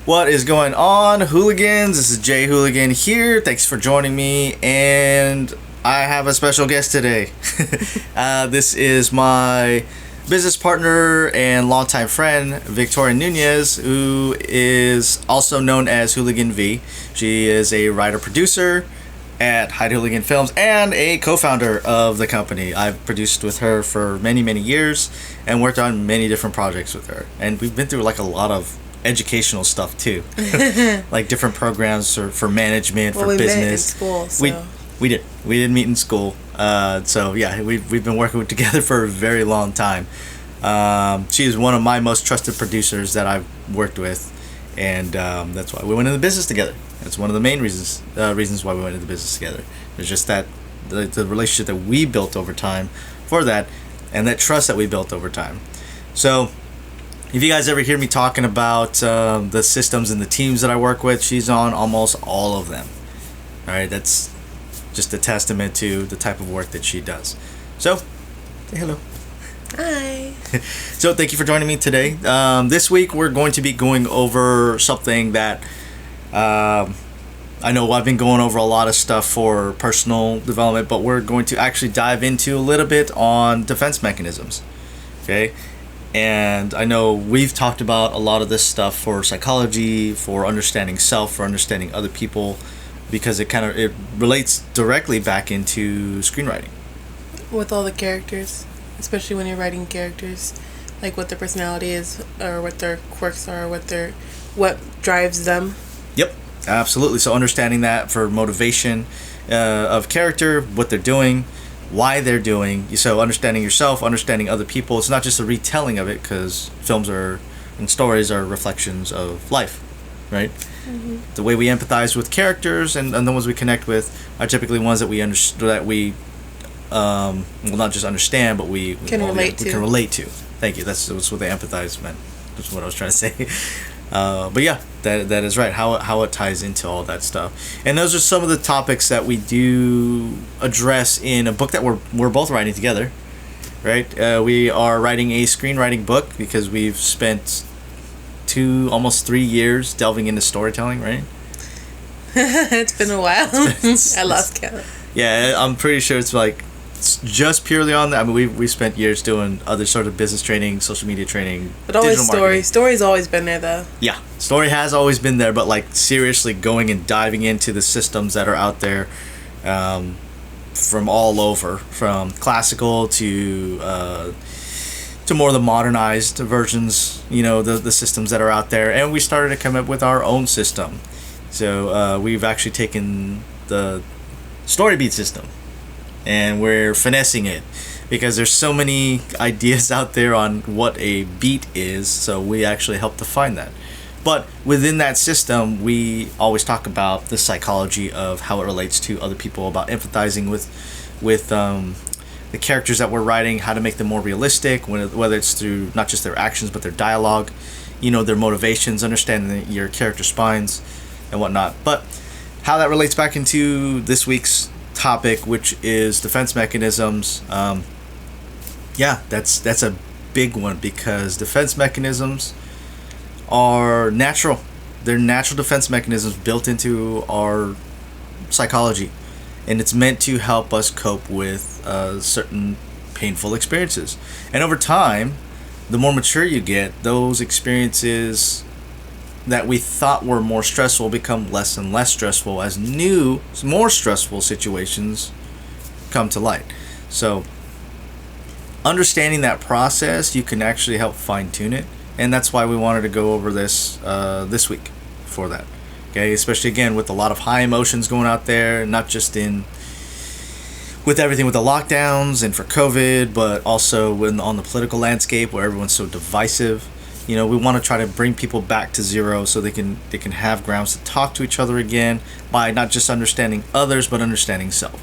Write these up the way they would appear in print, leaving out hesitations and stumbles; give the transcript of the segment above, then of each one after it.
What is going on, hooligans? This is Jay Hooligan here. Thanks for joining me, and I have a special guest today. This is my business partner and longtime friend, Victoria Nunez, who is also known as Hooligan V. She is a writer-producer at Hooligan Films and a co-founder of the company. I've produced with her for many, many years and worked on many different projects with her. And we've been through like a lot of educational stuff too, like different programs for management, for business. Met in school, so. We did meet in school. So yeah, we've been working together for a very long time. She is one of my most trusted producers that I've worked with, and that's why we went into business together. That's one of the main reasons why we went into business together. It's just that the relationship that we built over time for that, and that trust that we built over time. So if you guys ever hear me talking about the systems and the teams that I work with, she's on almost all of them. All right, that's just a testament to the type of work that she does. So, say hello. Hi. So thank you for joining me today. This week we're going to be going over something that I know I've been going over a lot of stuff for personal development, but we're going to actually dive into a little bit on defense mechanisms. Okay? And I know we've talked about a lot of this stuff for psychology, for understanding self, for understanding other people, because it relates directly back into screenwriting. With all the characters, especially when you're writing characters, like what their personality is, or what their quirks are, what drives them. Yep, absolutely. So understanding that for motivation of character, what they're doing, why they're doing. So understanding yourself, understanding other people. It's not just a retelling of it, because films and stories are reflections of life, right? Mm-hmm. The way we empathize with characters and the ones we connect with are typically ones that we well, not just understand, but we can relate to. Thank you. That's what the empathize meant. That's what I was trying to say. But yeah, that is right. How it ties into all that stuff, and those are some of the topics that we do address in a book that we're both writing together, right? We are writing a screenwriting book because we've spent almost 3 years delving into storytelling, right? It's been a while. I lost count. Yeah, I'm pretty sure it's just purely on that. I mean, we spent years doing other sort of business training, social media training, but always story. Story's always been there, though. Yeah, story has always been there, but like seriously going and diving into the systems that are out there, from all over, from classical to more of the modernized versions. You know, the systems that are out there, and we started to come up with our own system. So we've actually taken the story beat system, and we're finessing it because there's so many ideas out there on what a beat is, so we actually help define that. But within that system, we always talk about the psychology of how it relates to other people, about empathizing with the characters that we're writing, how to make them more realistic, whether it's through not just their actions but their dialogue, their motivations, understanding your character spines and whatnot. But how that relates back into this week's topic, which is defense mechanisms, that's a big one, because defense mechanisms are natural. They're natural defense mechanisms built into our psychology, and it's meant to help us cope with certain painful experiences. And over time, the more mature you get, those experiences that we thought were more stressful become less and less stressful as new, more stressful situations come to light. So understanding that process, you can actually help fine-tune it, and that's why we wanted to go over this this week for that. Okay, especially again with a lot of high emotions going out there, not just with everything with the lockdowns and for COVID, but also on the political landscape where everyone's so divisive. We want to try to bring people back to zero so they can have grounds to talk to each other again by not just understanding others, but understanding self.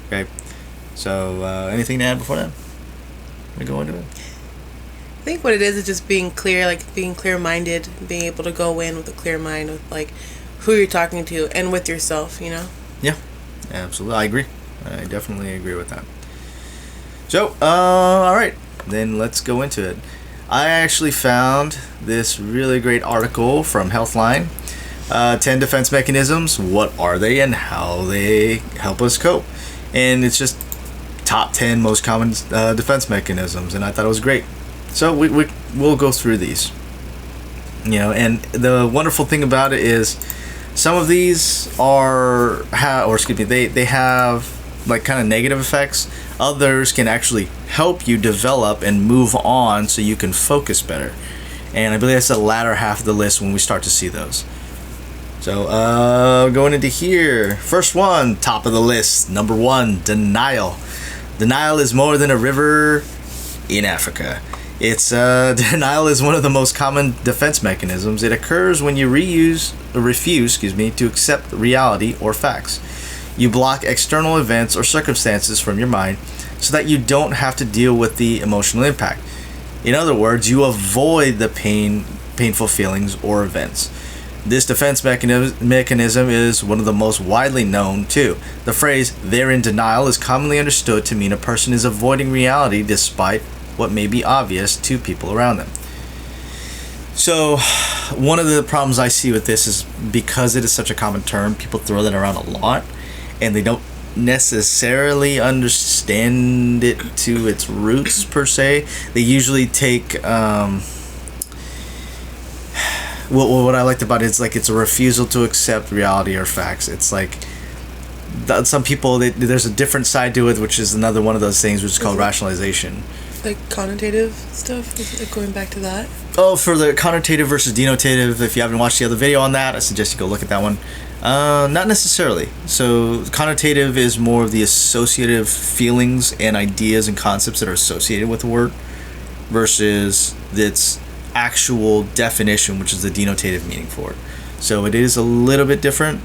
Okay, so anything to add before that? We go into it. I think what it is just being clear, like being clear-minded, being able to go in with a clear mind with like who you're talking to and with yourself. Yeah, absolutely. I agree. I definitely agree with that. So, all right, then let's go into it. I actually found this really great article from Healthline. 10 defense mechanisms. What are they and how they help us cope? And it's just top 10 most common defense mechanisms, and I thought it was great. So we'll go through these. And the wonderful thing about it is some of these they have like kind of negative effects. Others can actually help you develop and move on so you can focus better. And I believe that's the latter half of the list when we start to see those. So going into here, first one, top of the list, number 1, denial. Denial is more than a river in Africa. Denial is one of the most common defense mechanisms. It occurs when you refuse to accept reality or facts. You block external events or circumstances from your mind so that you don't have to deal with the emotional impact. In other words, you avoid the painful feelings or events. This defense mechanism is one of the most widely known too. The phrase, "they're in denial," is commonly understood to mean a person is avoiding reality despite what may be obvious to people around them. So, one of the problems I see with this is because it is such a common term, people throw that around a lot, and they don't necessarily understand it to its roots per se. They usually take what I liked about it is like it's a refusal to accept reality or facts. It's like some people, there's a different side to it, which is another one of those things which is called rationalization. Like connotative stuff? Is it going back to that? Oh, for the connotative versus denotative, if you haven't watched the other video on that, I suggest you go look at that one. Not necessarily. So connotative is more of the associative feelings and ideas and concepts that are associated with the word versus its actual definition, which is the denotative meaning for it. So it is a little bit different.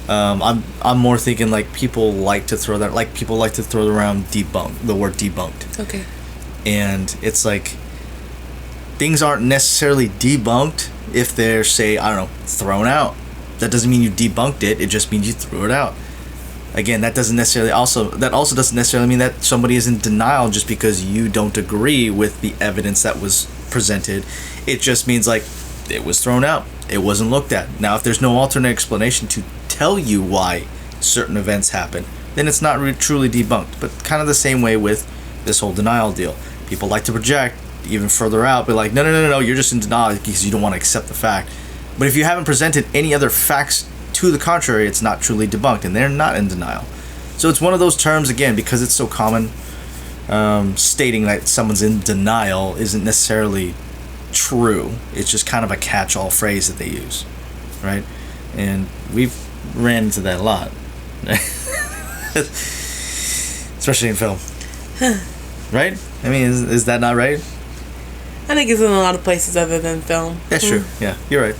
I'm more thinking like people like to throw around the word debunked. Okay. And it's like things aren't necessarily debunked if they're, say, I don't know, thrown out. That doesn't mean you debunked it. It just means you threw it out. Again, that also doesn't necessarily mean that somebody is in denial just because you don't agree with the evidence that was presented. It just means like it was thrown out. It wasn't looked at. Now, if there's no alternate explanation to tell you why certain events happen, then it's not truly debunked. But kind of the same way with this whole denial deal. People like to project even further out, but like, no, you're just in denial because you don't want to accept the fact. But if you haven't presented any other facts to the contrary, it's not truly debunked, and they're not in denial. So it's one of those terms, again, because it's so common, stating that someone's in denial isn't necessarily true. It's just kind of a catch-all phrase that they use, right? And we've ran into that a lot, especially in film. Right? I mean, is that not right? I think it's in a lot of places other than film. That's true. Yeah, you're right.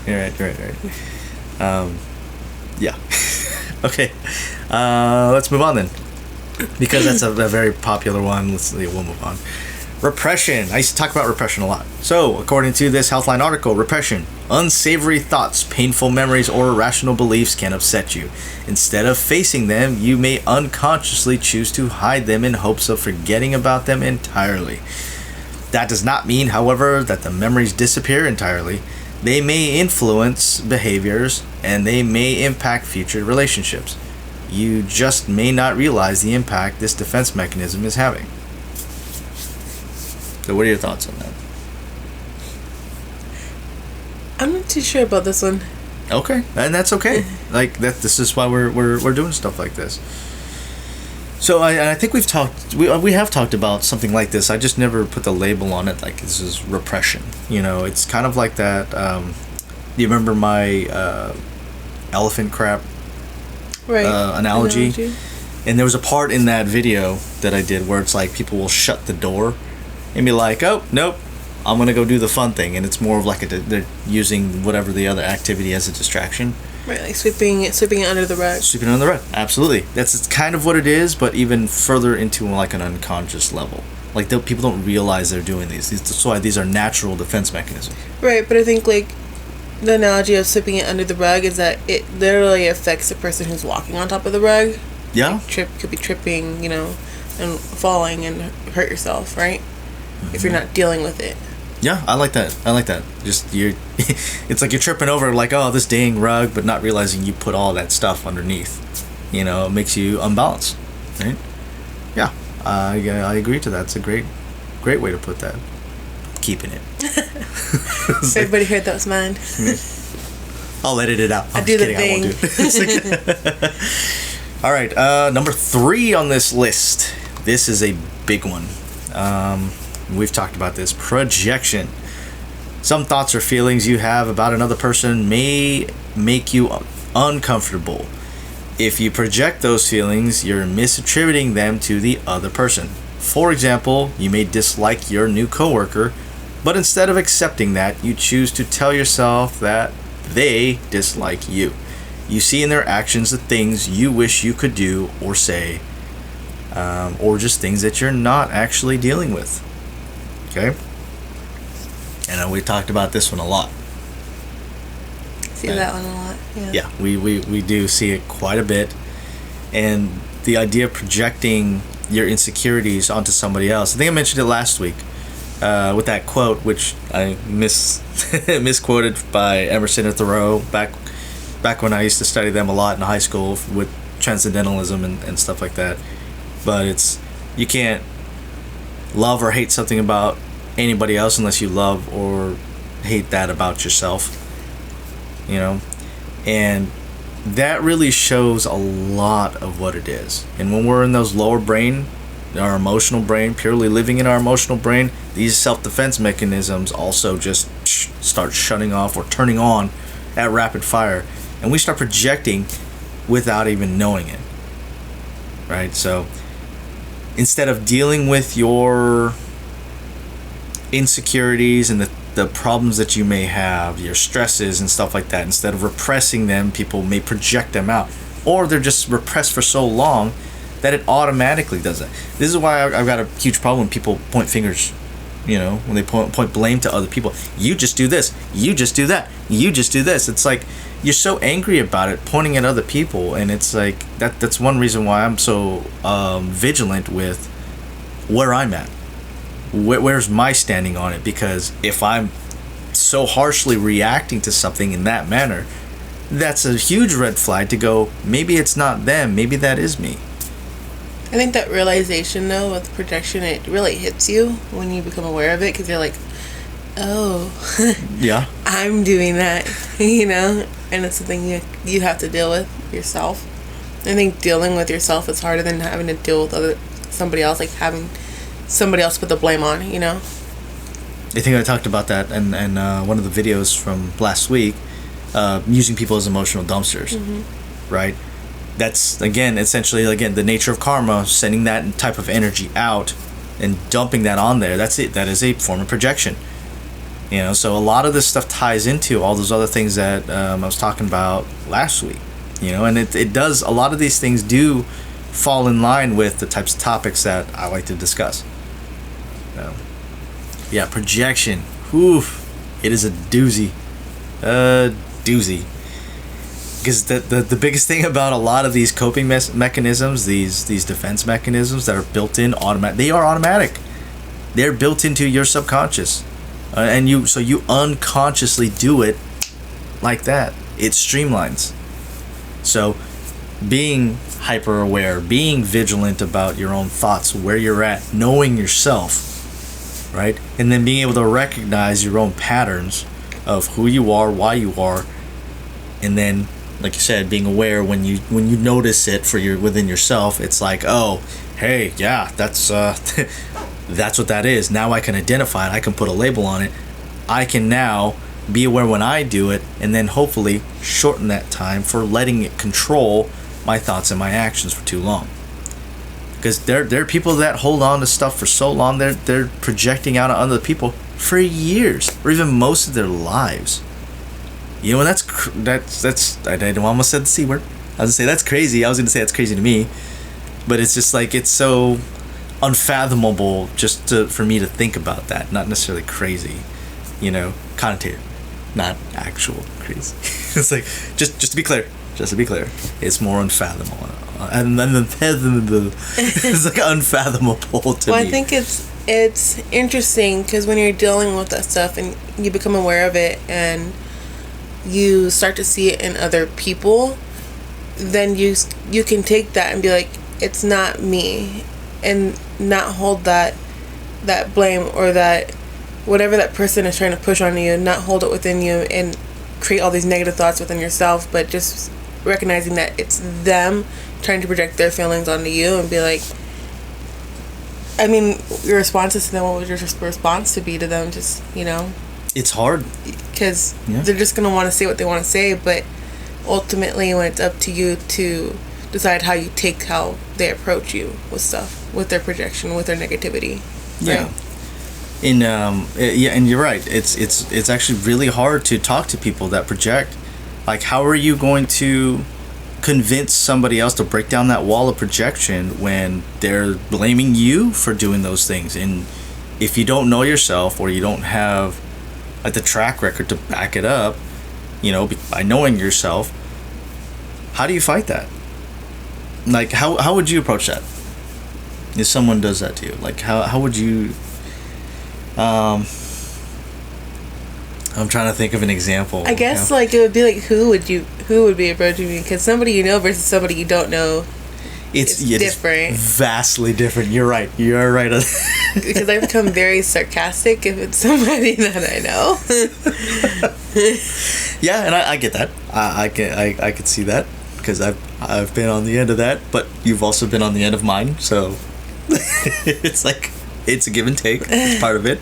Yeah. Okay. Let's move on then, because that's a very popular one. We'll move on. Repression. I used to talk about repression a lot. So, according to this Healthline article, repression: unsavory thoughts, painful memories, or irrational beliefs can upset you. Instead of facing them, you may unconsciously choose to hide them in hopes of forgetting about them entirely. That does not mean, however, that the memories disappear entirely. They may influence behaviors, and they may impact future relationships. You just may not realize the impact this defense mechanism is having. So what are your thoughts on that? I'm not too sure about this one. Okay, and that's okay. Like that. This is why we're doing stuff like this. So I think we have talked about something like this. I just never put the label on it. Like this is repression. It's kind of like that. Do you remember my elephant crap analogy? And there was a part in that video that I did where it's like people will shut the door and be like, "Oh, nope, I'm gonna go do the fun thing," and it's more of like they're using whatever the other activity as a distraction. Right, like sweeping it under the rug. Sweeping it under the rug, absolutely. That's kind of what it is, but even further into like an unconscious level. Like people don't realize they're doing these. That's why these are natural defense mechanisms. Right, but I think like the analogy of sweeping it under the rug is that it literally affects the person who's walking on top of the rug. Yeah. Like could be tripping, and falling and hurt yourself, right? If you're not dealing with it. Yeah, I like that. Just it's like you're tripping over like, oh, this dang rug, but not realizing you put all that stuff underneath. It makes you unbalanced, right? Yeah, I agree to that. It's a great way to put that. Keeping it. Everybody heard that was mine. I'll edit it out. I do the thing. I won't do it. All right, number 3 on this list. This is a big one. We've talked about this. Projection. Some thoughts or feelings you have about another person may make you uncomfortable. If you project those feelings, you're misattributing them to the other person. For example, you may dislike your new coworker, but instead of accepting that, you choose to tell yourself that they dislike you. You see in their actions the things you wish you could do or say, or just things that you're not actually dealing with. Okay? And we talked about this one a lot. See that one a lot. Yeah, we do see it quite a bit. And the idea of projecting your insecurities onto somebody else. I think I mentioned it last week with that quote, which I misquoted by Emerson and Thoreau back when I used to study them a lot in high school with transcendentalism and stuff like that. But you can't love or hate something about anybody else unless you love or hate that about yourself. And that really shows a lot of what it is. And when we're in those lower brain, our emotional brain, purely living in our emotional brain, these self-defense mechanisms also just start shutting off or turning on at rapid fire. And we start projecting without even knowing it. Right? So instead of dealing with your insecurities and the problems that you may have, your stresses and stuff like that, instead of repressing them, people may project them out, or they're just repressed for so long that it automatically does it. This is why I've got a huge problem when people point fingers, when they point blame to other people. You just do this, you just do that, you just do this. It's like you're so angry about it, pointing at other people, and it's like that's one reason why I'm so vigilant with where I'm at. Where's my standing on it? Because if I'm so harshly reacting to something in that manner, that's a huge red flag to go, maybe it's not them, maybe that is me. I think that realization, though, with projection, it really hits you when you become aware of it, because you're like, oh, yeah, I'm doing that, and it's something you have to deal with yourself. I think dealing with yourself is harder than having to deal with somebody else, like having somebody else put the blame on, I think I talked about that in one of the videos from last week, using people as emotional dumpsters, right? That's, essentially the nature of karma, sending that type of energy out and dumping that on there. That's it. That is a form of projection. So a lot of this stuff ties into all those other things that I was talking about last week, and it does, a lot of these things do fall in line with the types of topics that I like to discuss. Yeah, projection. Oof, it is a doozy. Because the biggest thing about a lot of these coping mechanisms, these defense mechanisms that are built in they are automatic. They're built into your subconscious, and you unconsciously do it like that. It streamlines. So, being hyper aware, being vigilant about your own thoughts, where you're at, knowing yourself, right, and then being able to recognize your own patterns of who you are, why you are, and then, like you said, being aware when you notice it within yourself. It's like, oh, hey, yeah, that's that's what that is. Now I can identify it. I can put a label on it. I can now be aware when I do it, and then hopefully shorten that time for letting it control my thoughts and my actions for too long. Because there are people that hold on to stuff for so long, they're projecting out on other people for years, or even most of their lives. And that's I almost said the C word. I was gonna say that's crazy. I was gonna say that's crazy to me, but it's just like, it's so unfathomable just for me to think about that. Not necessarily crazy, connotative, not actual crazy. It's like, just to be clear, it's more unfathomable. And then it's like unfathomable to me. Well, I think it's It's interesting because when you're dealing with that stuff and you become aware of it and you start to see it in other people, then you can take that and be like, it's not me, and not hold that blame or that whatever that person is trying to push on you, not hold it within you and create all these negative thoughts within yourself, but just recognizing that it's them trying to project their feelings onto you and be like, I mean, your responses to them, what would your response to be to them? Just, it's hard because they're just going to want to say what they want to say, but ultimately when it's up to you to decide how you take how they approach you with stuff, with their projection, with their negativity. Yeah. Right? And you're right. It's actually really hard to talk to people that project. Like, how are you going to convince somebody else to break down that wall of projection when they're blaming you for doing those things? And if you don't know yourself, or you don't have like the track record to back it up, by knowing yourself, how do you fight that? Like, how would you approach that if someone does that to you? Like, how would you I'm trying to think of an example. I guess like it would be like, who would be approaching me? Because somebody you know versus somebody you don't know, it's different. It's vastly different. You're right. Because I become very sarcastic if it's somebody that I know. Yeah, and I get that. I could see that because I've been on the end of that, but you've also been on the end of mine. So it's like it's a give and take. It's part of it.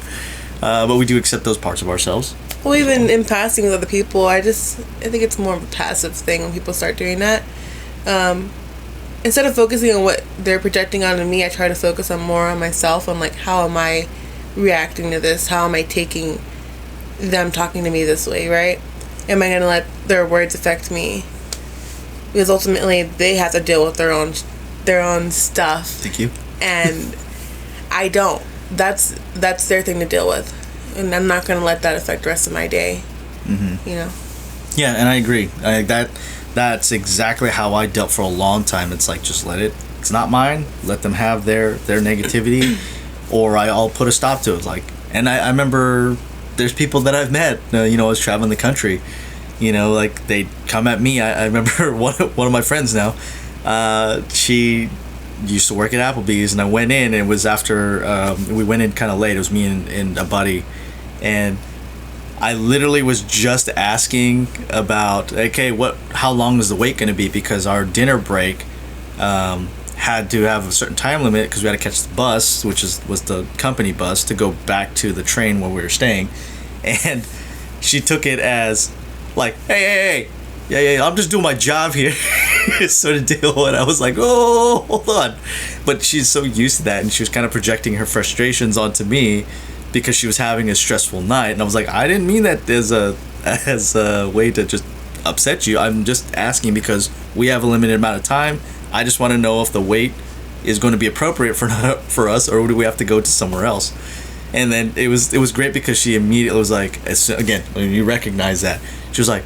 But we do accept those parts of ourselves. Well, even in passing with other people, I think it's more of a passive thing when people start doing that. Instead of focusing on what they're projecting onto me, I try to focus more on myself, on like, how am I reacting to this? How am I taking them talking to me this way, right? Am I going to let their words affect me? Because ultimately, they have to deal with their own stuff. Thank you. And I don't. That's their thing to deal with. And I'm not going to let that affect the rest of my day. Mm-hmm. Yeah, and I agree. That's exactly how I dealt for a long time. It's like, just let it. It's not mine. Let them have their negativity, or I'll put a stop to it. Like, and I remember there's people that I've met. I was traveling the country. Like, they come at me. I remember one of my friends now. She used to work at Applebee's, and I went in, and it was after we went in kind of late. It was me and a buddy, and I literally was just asking about, okay, how long is the wait going to be, because our dinner break had to have a certain time limit because we had to catch the bus, which was the company bus, to go back to the train where we were staying. And she took it as like, hey, yeah, I'm just doing my job here. Sort of deal. And I was like, oh, hold on. But she's so used to that, and she was kind of projecting her frustrations onto me because she was having a stressful night. And I was like, I didn't mean that as a way to just upset you. I'm just asking because we have a limited amount of time. I just want to know if the wait is going to be appropriate for us, or do we have to go to somewhere else? And then it was great because she immediately was like, again, when you recognize that, she was like,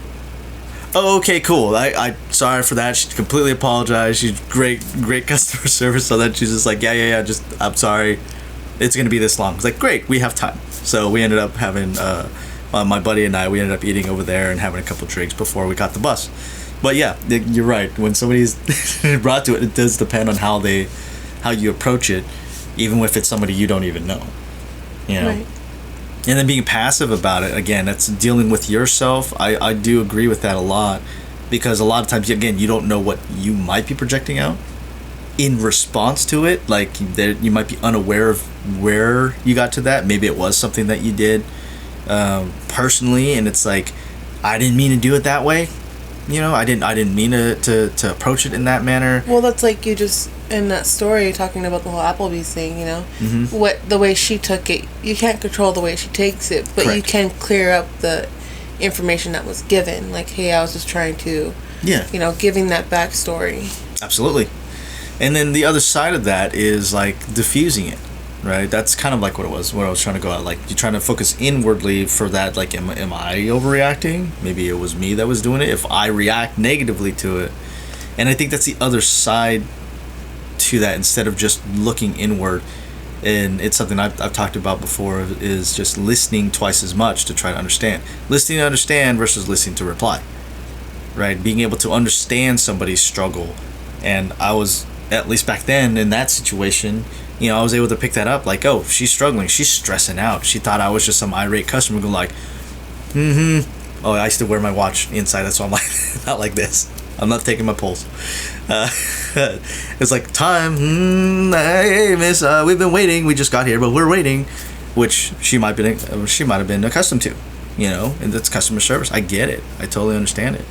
oh, okay, cool. I sorry for that. She completely apologized. She's great customer service. So then she's just like, yeah. Just, I'm sorry. It's gonna be this long. It's like, great. We have time. So we ended up having my buddy and I. We ended up eating over there and having a couple drinks before we got the bus. But yeah, you're right. When somebody's brought to it, it does depend on how you approach it, even if it's somebody you don't even know. Right. And then being passive about it, again, that's dealing with yourself. I do agree with that a lot, because a lot of times, again, you don't know what you might be projecting out in response to it. Like, you might be unaware of where you got to that. Maybe it was something that you did personally, and it's like, I didn't mean to do it that way. I didn't mean to approach it in that manner. Well, that's like you just in that story talking about the whole Applebee's thing. Mm-hmm. The way she took it, you can't control the way she takes it, but Correct. You can clear up the information that was given. Like, hey, I was just trying to, giving that backstory. Absolutely. And then the other side of that is like diffusing it. Right, that's kind of like what I was trying to go at. Like, you're trying to focus inwardly for that. Like, am I overreacting? Maybe it was me that was doing it. If I react negatively to it, and I think that's the other side to that. Instead of just looking inward, and it's something I've talked about before, is just listening twice as much to try to understand. Listening to understand versus listening to reply, right? Being able to understand somebody's struggle. And I was, at least back then, in that situation, I was able to pick that up. Like, oh, she's struggling, she's stressing out. She thought I was just some irate customer who like, oh, I still wear my watch inside, that's why I'm like, not like this. I'm not taking my pulse. It's like, time, hey miss, we've been waiting, we just got here, but we're waiting, which she might have been accustomed to, and that's customer service. I get it, I totally understand it.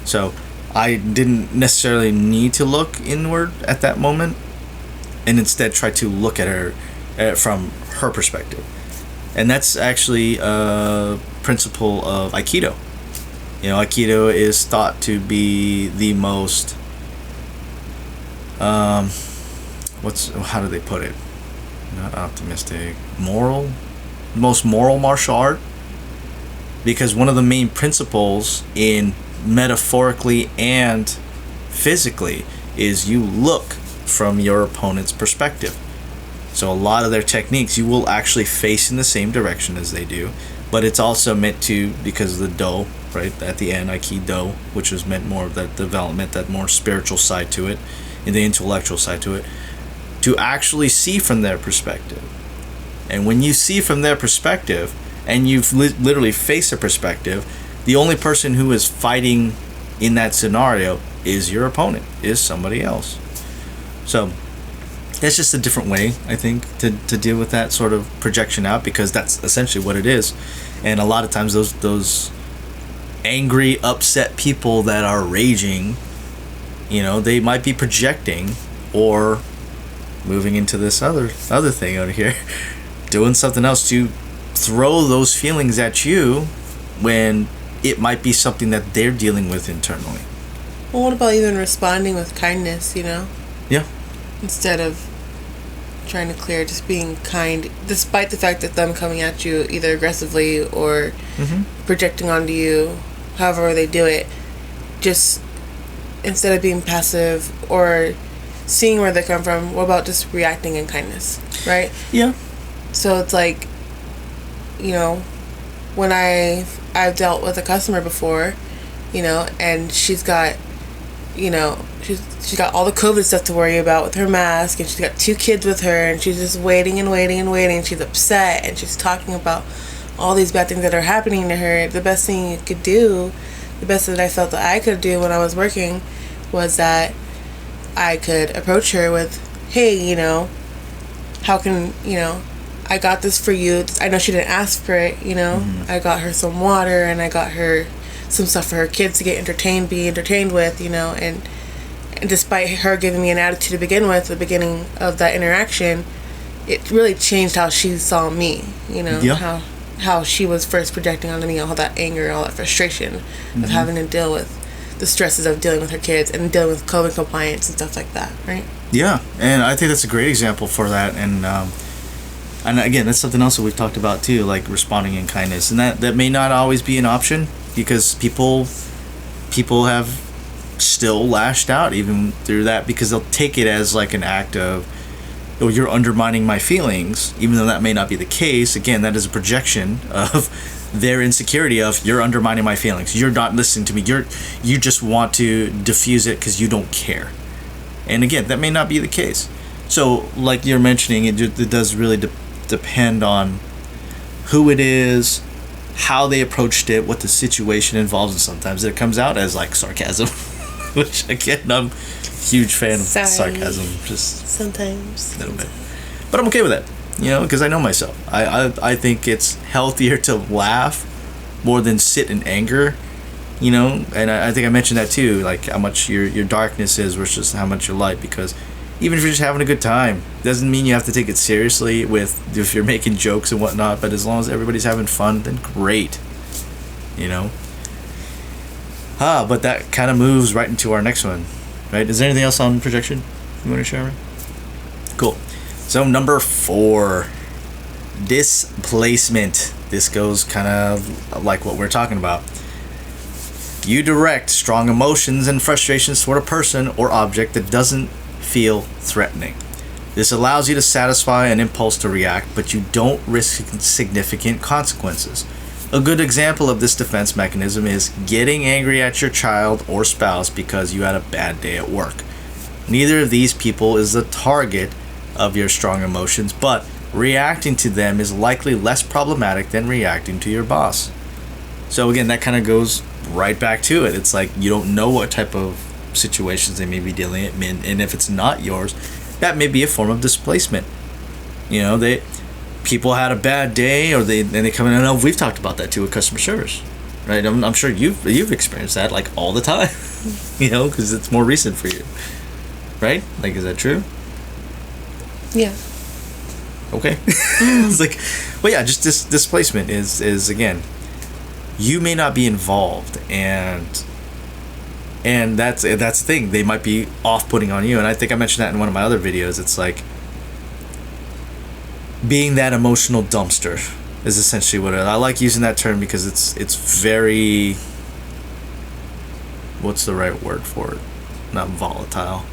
So I didn't necessarily need to look inward at that moment, and instead try to look at her from her perspective. And that's actually a principle of Aikido. Aikido is thought to be the most, how do they put it? Not optimistic, most moral martial art. Because one of the main principles in metaphorically and physically is you look from your opponent's perspective. So a lot of their techniques, you will actually face in the same direction as they do, but it's also meant to, because of the do, right, at the end, Aikido, which is meant more of that development, that more spiritual side to it, and the intellectual side to it, to actually see from their perspective. And when you see from their perspective, and you literally face a perspective, the only person who is fighting in that scenario is your opponent, is somebody else. So that's just a different way, I think, to deal with that sort of projection out, because that's essentially what it is. And a lot of times those angry, upset people that are raging, they might be projecting or moving into this other thing out here, doing something else to throw those feelings at you when it might be something that they're dealing with internally. Well, what about even responding with kindness, Yeah. Instead of trying to clear, just being kind, despite the fact that them coming at you either aggressively or projecting onto you, however they do it, just instead of being passive or seeing where they come from, what about just reacting in kindness, right? Yeah. So it's like, when I've dealt with a customer before, and she's got, she's got all the COVID stuff to worry about with her mask, and she's got 2 kids with her, and she's just waiting and waiting and waiting, and she's upset, and she's talking about all these bad things that are happening to her. The best thing you could do, the best that I felt that I could do when I was working, was that I could approach her with, hey, how can, I got this for you. I know she didn't ask for it, I got her some water, and I got her some stuff for her kids to be entertained with, and despite her giving me an attitude to begin with, the beginning of that interaction, it really changed how she saw me, how she was first projecting onto me, all that anger, all that frustration of having to deal with the stresses of dealing with her kids and dealing with COVID compliance and stuff like that, right? Yeah, and I think that's a great example for that. And again, that's something else that we've talked about too, like responding in kindness, and that may not always be an option, because people have still lashed out even through that, because they'll take it as like an act of, oh, you're undermining my feelings, even though that may not be the case. Again, that is a projection of their insecurity of, you're undermining my feelings, you're not listening to me, you just want to diffuse it because you don't care. And again, that may not be the case. So like you're mentioning, it does really depend on who it is, how they approached it, what the situation involves, and sometimes it comes out as like sarcasm, which again, I'm a huge fan of sarcasm, just sometimes a little bit, but I'm okay with that, because I know myself. I think it's healthier to laugh more than sit in anger, and I think I mentioned that too, like how much your darkness is versus how much your light, because even if you're just having a good time, doesn't mean you have to take it seriously if you're making jokes and whatnot, but as long as everybody's having fun, then great, but that kind of moves right into our next one, right? Is there anything else on projection you want to share? Cool. So number 4, displacement. This goes kind of like what we're talking about. You direct strong emotions and frustrations toward a person or object that doesn't feel threatening. This allows you to satisfy an impulse to react, but you don't risk significant consequences. A good example of this defense mechanism is getting angry at your child or spouse because you had a bad day at work. Neither of these people is the target of your strong emotions, but reacting to them is likely less problematic than reacting to your boss. So again, that kind of goes right back to it. It's like you don't know what type of situations they may be dealing in, and if it's not yours, that may be a form of displacement. You know, people had a bad day, or they come in. I know we've talked about that too with customer service, right? I'm sure you've experienced that like all the time, you know, because it's more recent for you, right? Like, is that true? Yeah. Okay. It's like, well, yeah, just this displacement is again, you may not be involved, and that's the thing. They might be off-putting on you, and I think I mentioned that in one of my other videos. It's like being that emotional dumpster is essentially what I like using that term, because it's very, what's the right word for it? Not volatile.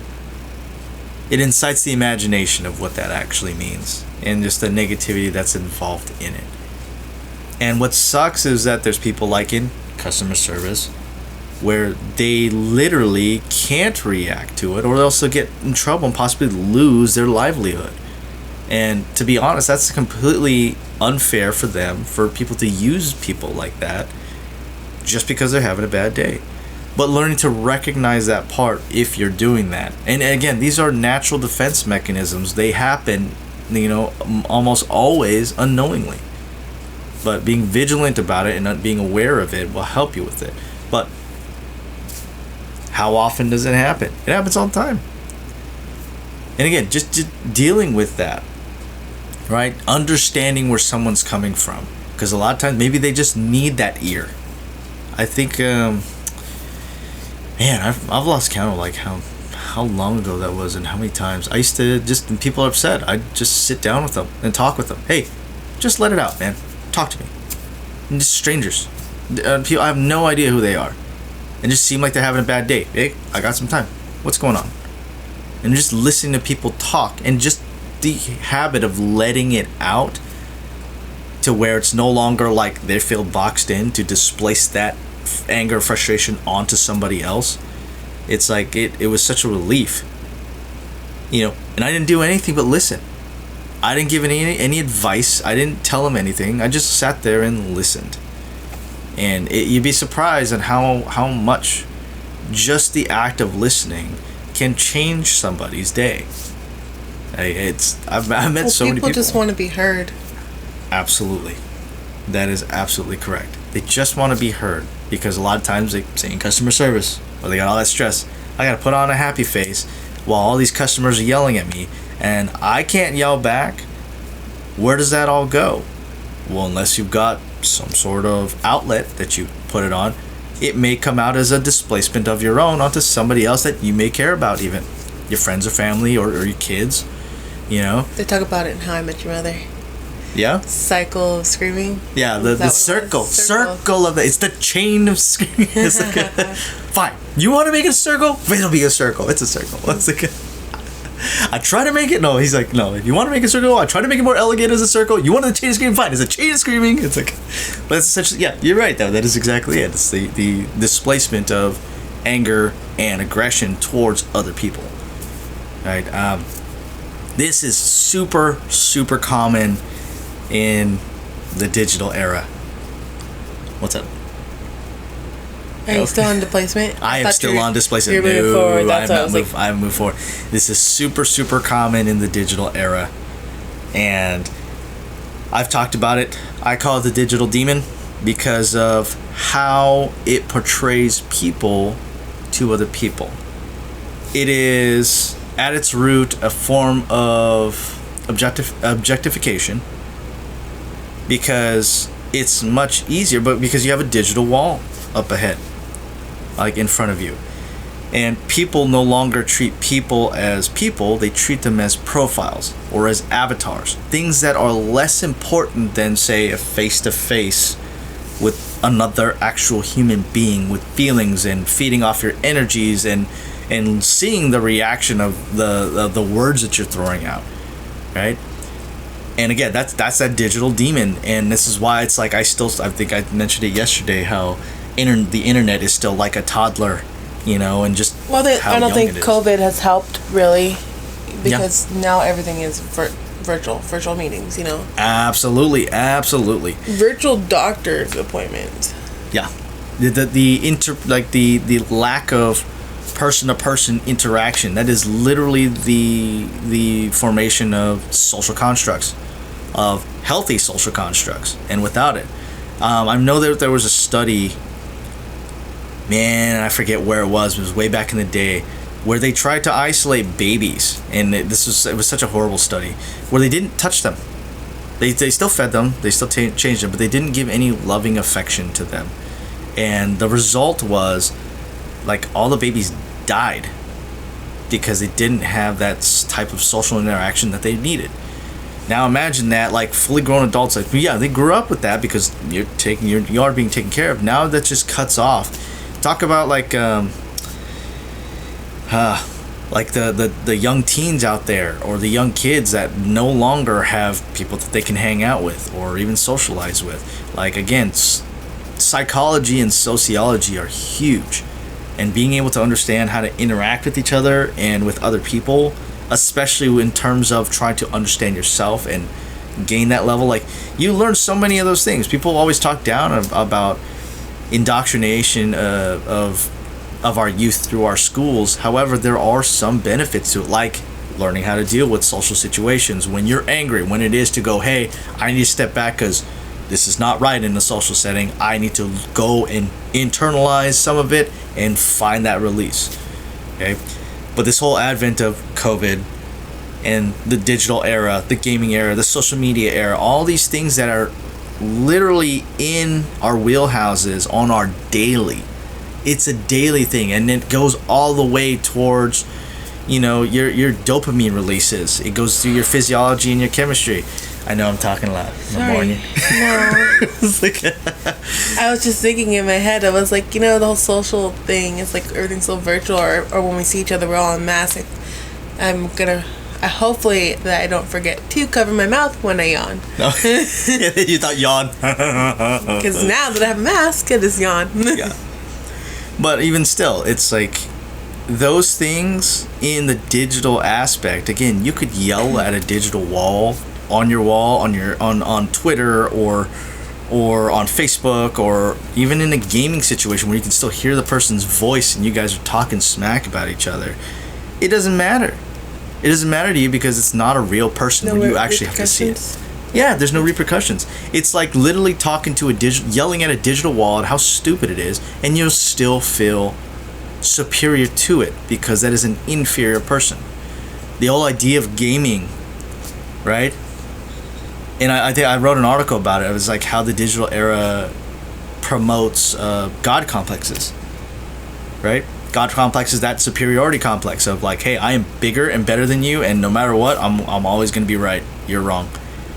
It incites the imagination of what that actually means, and just the negativity that's involved in it. And what sucks is that there's people like in customer service where they literally can't react to it, or else they'll get in trouble and possibly lose their livelihood. And to be honest, that's completely unfair for them, for people to use people like that just because they're having a bad day. But learning to recognize that part if you're doing that. And again, these are natural defense mechanisms. They happen, you know, almost always unknowingly. But being vigilant about it and not being aware of it will help you with it. But how often does it happen? It happens all the time. And again, just dealing with that, right? Understanding where someone's coming from. Because a lot of times, maybe they just need that ear. I think, man, I've lost count of like how long ago that was and how many times. I used to just, when people are upset, I'd just sit down with them and talk with them. Hey, just let it out, man. Talk to me. And just strangers. People, I have no idea who they are. And just seem like they're having a bad day. Hey, I got some time. What's going on? And just listening to people talk, and just the habit of letting it out to where it's no longer like they feel boxed in to displace that anger, frustration onto somebody else. It's like it was such a relief. You know, and I didn't do anything but listen. I didn't give any advice. I didn't tell them anything. I just sat there and listened. And you'd be surprised at how much just the act of listening can change somebody's day. I've met so many people. People just want to be heard. Absolutely. That is absolutely correct. They just want to be heard, because a lot of times they say in customer service, or they got all that stress, I got to put on a happy face while all these customers are yelling at me, and I can't yell back. Where does that all go? Well, unless you've got some sort of outlet that you put it on, it may come out as a displacement of your own onto somebody else that you may care about, even your friends or family, or your kids, you know. They talk about it in How I Met Your Mother. Yeah. Cycle of screaming. Yeah, the circle of it. It's the chain of screaming. It's like fine. You want to make it a circle? It'll be a circle. It's a circle. It's like I try to make it. No, he's like, no. If you want to make a circle, I try to make it more elegant as a circle. You want the chain of screaming? Fine. It's a chain of screaming. It's like, but it's essentially, yeah, you're right though. That is exactly it. It's the displacement of anger and aggression towards other people. Right. This is super common in the digital era. What's up? Are you still on displacement? I am still on displacement. You're moving forward. That's I haven't moved forward. This is super common in the digital era, and I've talked about it. I call it the digital demon because of how it portrays people to other people. It is at its root a form of objectification, because it's much easier, but because you have a digital wall up ahead, like in front of you, and people no longer treat people as people, they treat them as profiles or as avatars, things that are less important than, say, a face-to-face with another actual human being with feelings and feeding off your energies and and seeing the reaction of the words that you're throwing out, right? And again, that's that digital demon, and this is why it's like I think I mentioned it yesterday how the internet is still like a toddler, and just I don't think COVID has helped really, because now everything is virtual meetings, Absolutely. Virtual doctor's appointments. Yeah, the lack of person-to-person interaction, that is literally the formation of social constructs, of healthy social constructs, and without it, I know that there was a study, man, I forget where it was way back in the day, where they tried to isolate babies, and it was such a horrible study, where they didn't touch them. They still fed them, they still changed them, but they didn't give any loving affection to them. And the result was, like, all the babies died because they didn't have that type of social interaction that they needed. Now imagine that, like, fully grown adults, like, yeah, they grew up with that because you are being taken care of. Now that just cuts off. Talk about like the young teens out there, or the young kids that no longer have people that they can hang out with or even socialize with. Like, again, psychology and sociology are huge, and being able to understand how to interact with each other and with other people, especially in terms of trying to understand yourself and gain that level. Like, you learn so many of those things. People always talk down about indoctrination of our youth through our schools. However, there are some benefits to it, like learning how to deal with social situations when you're angry, when it is to go, hey, I need to step back because this is not right in a social setting. I need to go and internalize some of it and find that release. Okay, but this whole advent of COVID and the digital era, the gaming era, the social media era, all these things that are literally in our wheelhouses on our daily. It's a daily thing, and it goes all the way towards, your dopamine releases. It goes through your physiology and your chemistry. I know I'm talking loud. Sorry. No. I was just thinking in my head, I was like, the whole social thing, it's like everything's so virtual, or when we see each other, we're all in masks. Hopefully that I don't forget to cover my mouth when I yawn. No. You thought yawn. Because now that I have a mask, I just yawn. Yeah. But even still, it's like those things in the digital aspect. Again, you could yell at a digital wall on Twitter or on Facebook, or even in a gaming situation where you can still hear the person's voice and you guys are talking smack about each other. It doesn't matter. It doesn't matter to you because it's not a real person when you actually have to see it. Yeah, there's no repercussions. It's like literally talking to yelling at a digital wall at how stupid it is, and you'll still feel superior to it because that is an inferior person. The whole idea of gaming, right? And I think I wrote an article about it. It was like how the digital era promotes God complexes, right? God complex is that superiority complex of like, hey, I am bigger and better than you, and no matter what, I'm always going to be right. You're wrong.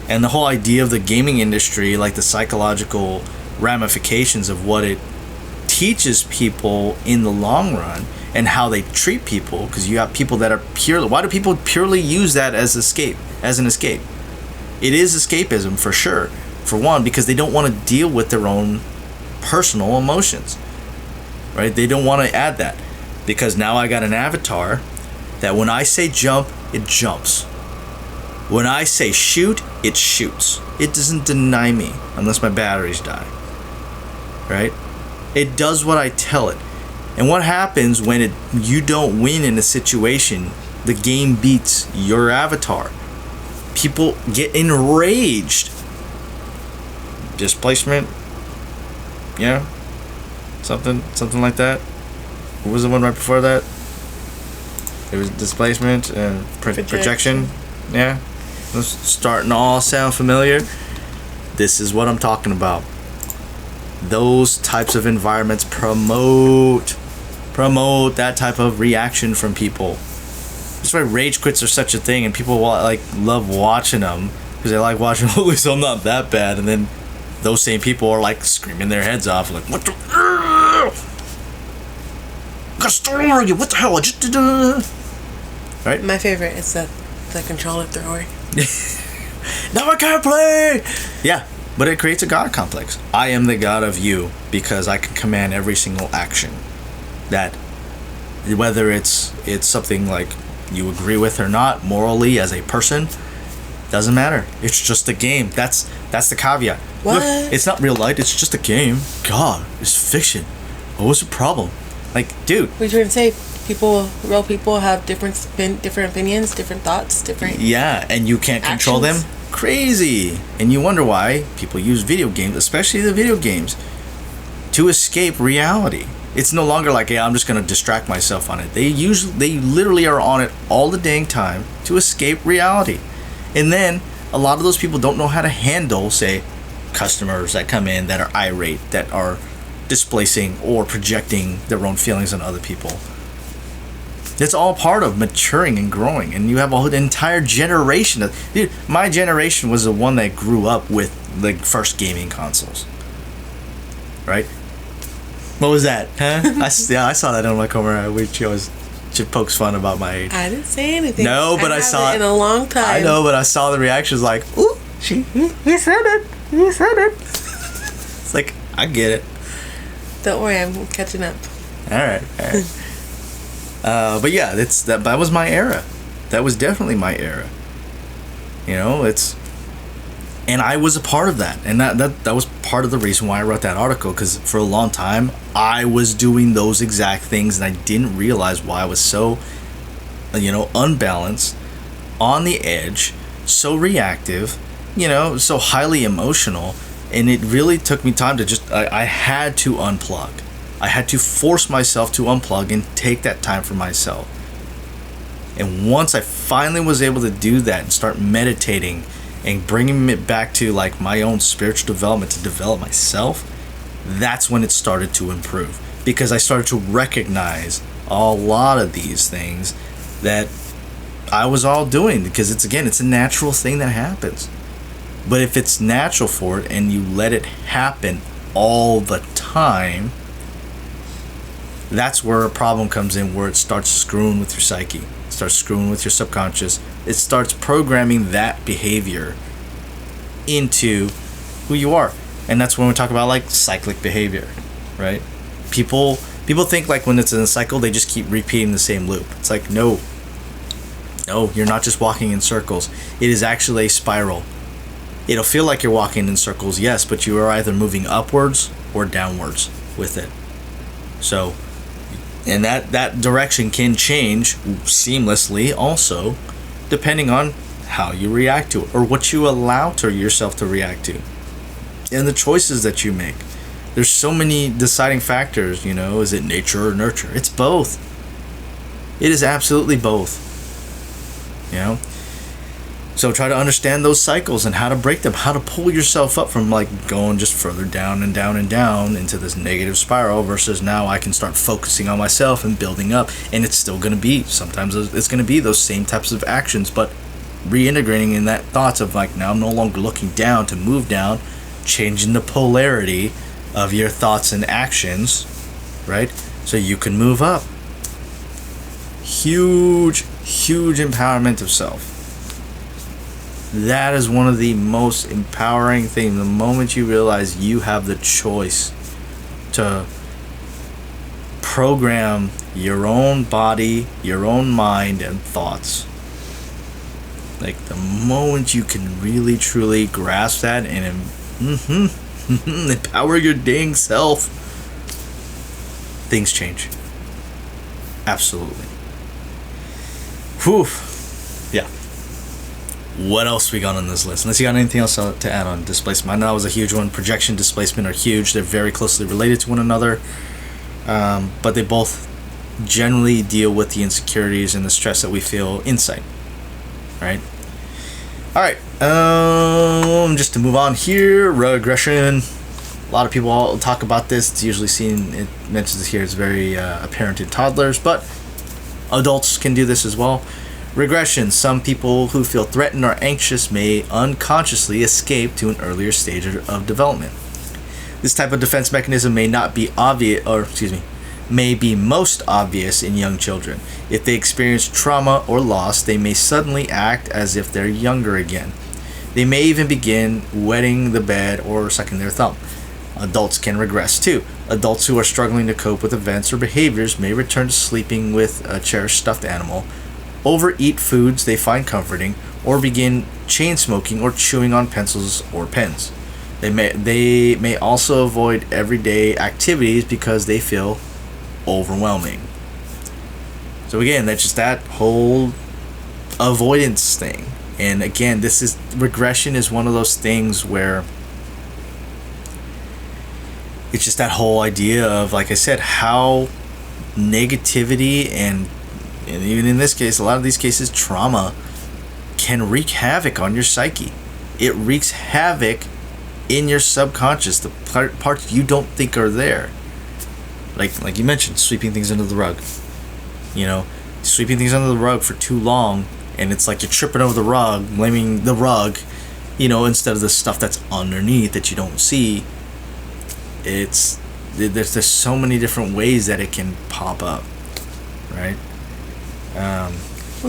And the whole idea of the gaming industry, like the psychological ramifications of what it teaches people in the long run and how they treat people, because you have people that are purely, why do people purely use that as an escape? It is escapism for sure. For one, because they don't want to deal with their own personal emotions, right? They don't want to add that, because now I got an avatar that when I say jump, it jumps. When I say shoot, it shoots. It doesn't deny me unless my batteries die, right? It does what I tell it. And what happens when you don't win in a situation? The game beats your avatar. People get enraged. Displacement, yeah, something like that. What was the one right before that? It was displacement and projection. Yeah, it's starting to all sound familiar. This is what I'm talking about. Those types of environments promote that type of reaction from people. That's why rage quits are such a thing, and people love watching them because they like watching. At least I'm not that bad, and then those same people are like screaming their heads off, like, what the? got a story. What the hell? I just did. Right. My favorite is the controller thrower. Now I can't play. Yeah, but it creates a god complex. I am the god of you because I can command every single action. That, whether it's something like you agree with or not, morally as a person, doesn't matter. It's just a game. That's the caveat. What? Look, it's not real life. It's just a game. God, it's fiction. What's the problem? Like, dude. What are you trying to say? Real people have different opinions, different thoughts, different. Yeah, and you can't control them. Crazy. And you wonder why people use video games, especially the video games, to escape reality. It's no longer like, hey, I'm just gonna distract myself on it. They literally are on it all the dang time to escape reality. And then a lot of those people don't know how to handle, say, customers that come in that are irate, that are displacing or projecting their own feelings on other people. It's all part of maturing and growing, and you have an entire generation of... Dude, my generation was the one that grew up with the first gaming consoles. Right? What was that? Huh? I saw that on my camera. She pokes fun about my age. I didn't say anything. No, but I saw it in a long time. I know, but I saw the reactions like, ooh, he said it. He said it. It's like, I get it. Don't worry, I'm catching up. All right. But yeah, that was my era. That was definitely my era. You know, and I was a part of that, and that was part of the reason why I wrote that article, because for a long time I was doing those exact things, and I didn't realize why I was so, unbalanced, on the edge, so reactive, so highly emotional, and it really took me time to I had to unplug. I had to force myself to unplug and take that time for myself. And once I finally was able to do that and start meditating and bringing it back to like my own spiritual development to develop myself, that's when it started to improve. Because I started to recognize a lot of these things that I was all doing, because it's a natural thing that happens. But if it's natural for it and you let it happen all the time, that's where a problem comes in, where it starts screwing with your psyche. It starts screwing with your subconscious. It starts programming that behavior into who you are. And that's when we talk about like cyclic behavior, right? People think like when it's in a cycle, they just keep repeating the same loop. It's like, no, you're not just walking in circles. It is actually a spiral. It'll feel like you're walking in circles, yes, but you are either moving upwards or downwards with it. So, and that direction can change seamlessly also, depending on how you react to it or what you allow to yourself to react to, and the choices that you make. There's so many deciding factors, is it nature or nurture? It's both. It is absolutely both. So try to understand those cycles and how to break them, how to pull yourself up from like going just further down and down and down into this negative spiral, versus now I can start focusing on myself and building up. And it's still going to be, sometimes it's going to be those same types of actions, but reintegrating in that thoughts of like, now I'm no longer looking down to move down, changing the polarity of your thoughts and actions, right? So you can move up. Huge empowerment of self. That is one of the most empowering things. The moment you realize you have the choice to program your own body, your own mind, and thoughts. Like the moment you can really truly grasp that and empower your dang self, things change. Absolutely. Whew. Yeah. What else we got on this list? Unless you got anything else to add on displacement. I know that was a huge one. Projection, displacement are huge. They're very closely related to one another. But they both generally deal with the insecurities and the stress that we feel inside. Right? Alright. Just to move on here. Regression. A lot of people all talk about this. It's usually seen, it mentions it here, it's very apparent in toddlers. But adults can do this as well. Regression. Some people who feel threatened or anxious may unconsciously escape to an earlier stage of development. This type of defense mechanism may not be obvious, may be most obvious in young children. If they experience trauma or loss, they may suddenly act as if they're younger again. They may even begin wetting the bed or sucking their thumb. Adults can regress too. Adults who are struggling to cope with events or behaviors may return to sleeping with a cherished stuffed animal, overeat foods they find comforting, or begin chain smoking or chewing on pencils or pens. They may also avoid everyday activities because they feel overwhelming. So again, that's just that whole avoidance thing. And again, regression is one of those things where it's just that whole idea of, like I said, how negativity and even in this case, a lot of these cases, trauma can wreak havoc on your psyche. It wreaks havoc in your subconscious, the parts you don't think are there. Like you mentioned, sweeping things under the rug. Sweeping things under the rug for too long, and it's like you're tripping over the rug, blaming the rug, instead of the stuff that's underneath that you don't see. There's so many different ways that it can pop up, right? Well,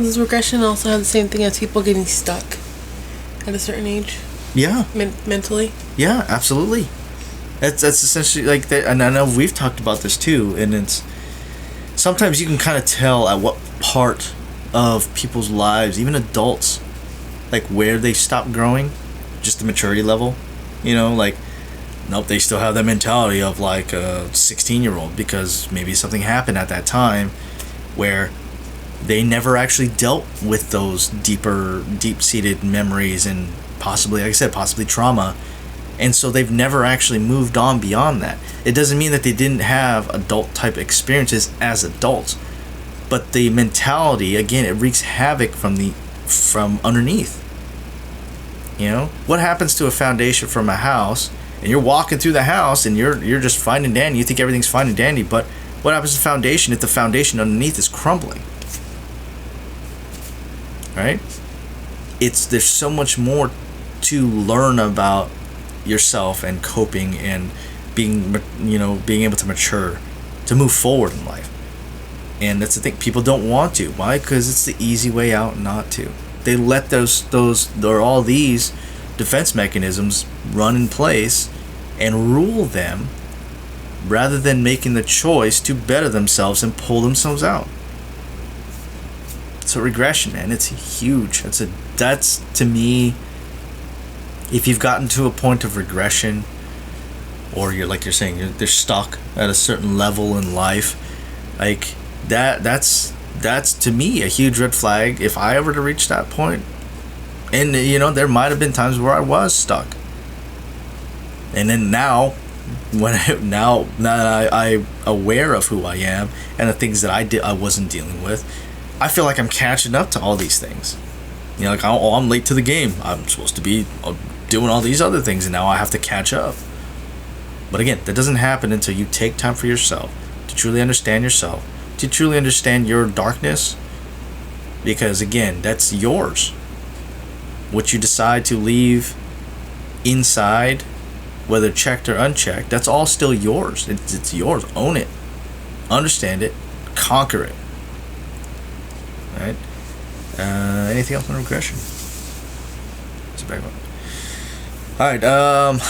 does regression also have the same thing as people getting stuck at a certain age? Yeah. Mentally? Yeah, absolutely. That's essentially like that. And I know we've talked about this too, and it's sometimes you can kind of tell at what part of people's lives, even adults, like where they stop growing, just the maturity level. Nope, they still have that mentality of like a 16-year-old because maybe something happened at that time where they never actually dealt with those deep-seated memories and possibly, like I said, possibly trauma. And so they've never actually moved on beyond that. It doesn't mean that they didn't have adult-type experiences as adults. But the mentality, again, it wreaks havoc from underneath. What happens to a foundation from a house, and you're walking through the house and you're just fine and dandy, you think everything's fine and dandy, but what happens to the foundation if the foundation underneath is crumbling? Right? There's so much more to learn about yourself and coping and being able to mature, to move forward in life. And that's the thing, people don't want to. Why? Because it's the easy way out not to. They let all these defense mechanisms run in place and rule them rather than making the choice to better themselves and pull themselves out. So regression, man, it's huge. That's to me, if you've gotten to a point of regression, or you're saying they're stuck at a certain level in life, like that's to me a huge red flag. If I ever to reach that point, and there might have been times where I was stuck, and then now that I'm aware of who I am and the things that I wasn't dealing with, I feel like I'm catching up to all these things. I'm late to the game. I'm supposed to be doing all these other things, and now I have to catch up. But again, that doesn't happen until you take time for yourself to truly understand yourself, to truly understand your darkness, because again, that's yours. What you decide to leave inside, whether checked or unchecked, that's all still yours. It's yours. Own it. Understand it. Conquer it. Right? Anything else on regression? It's a big one. Alright,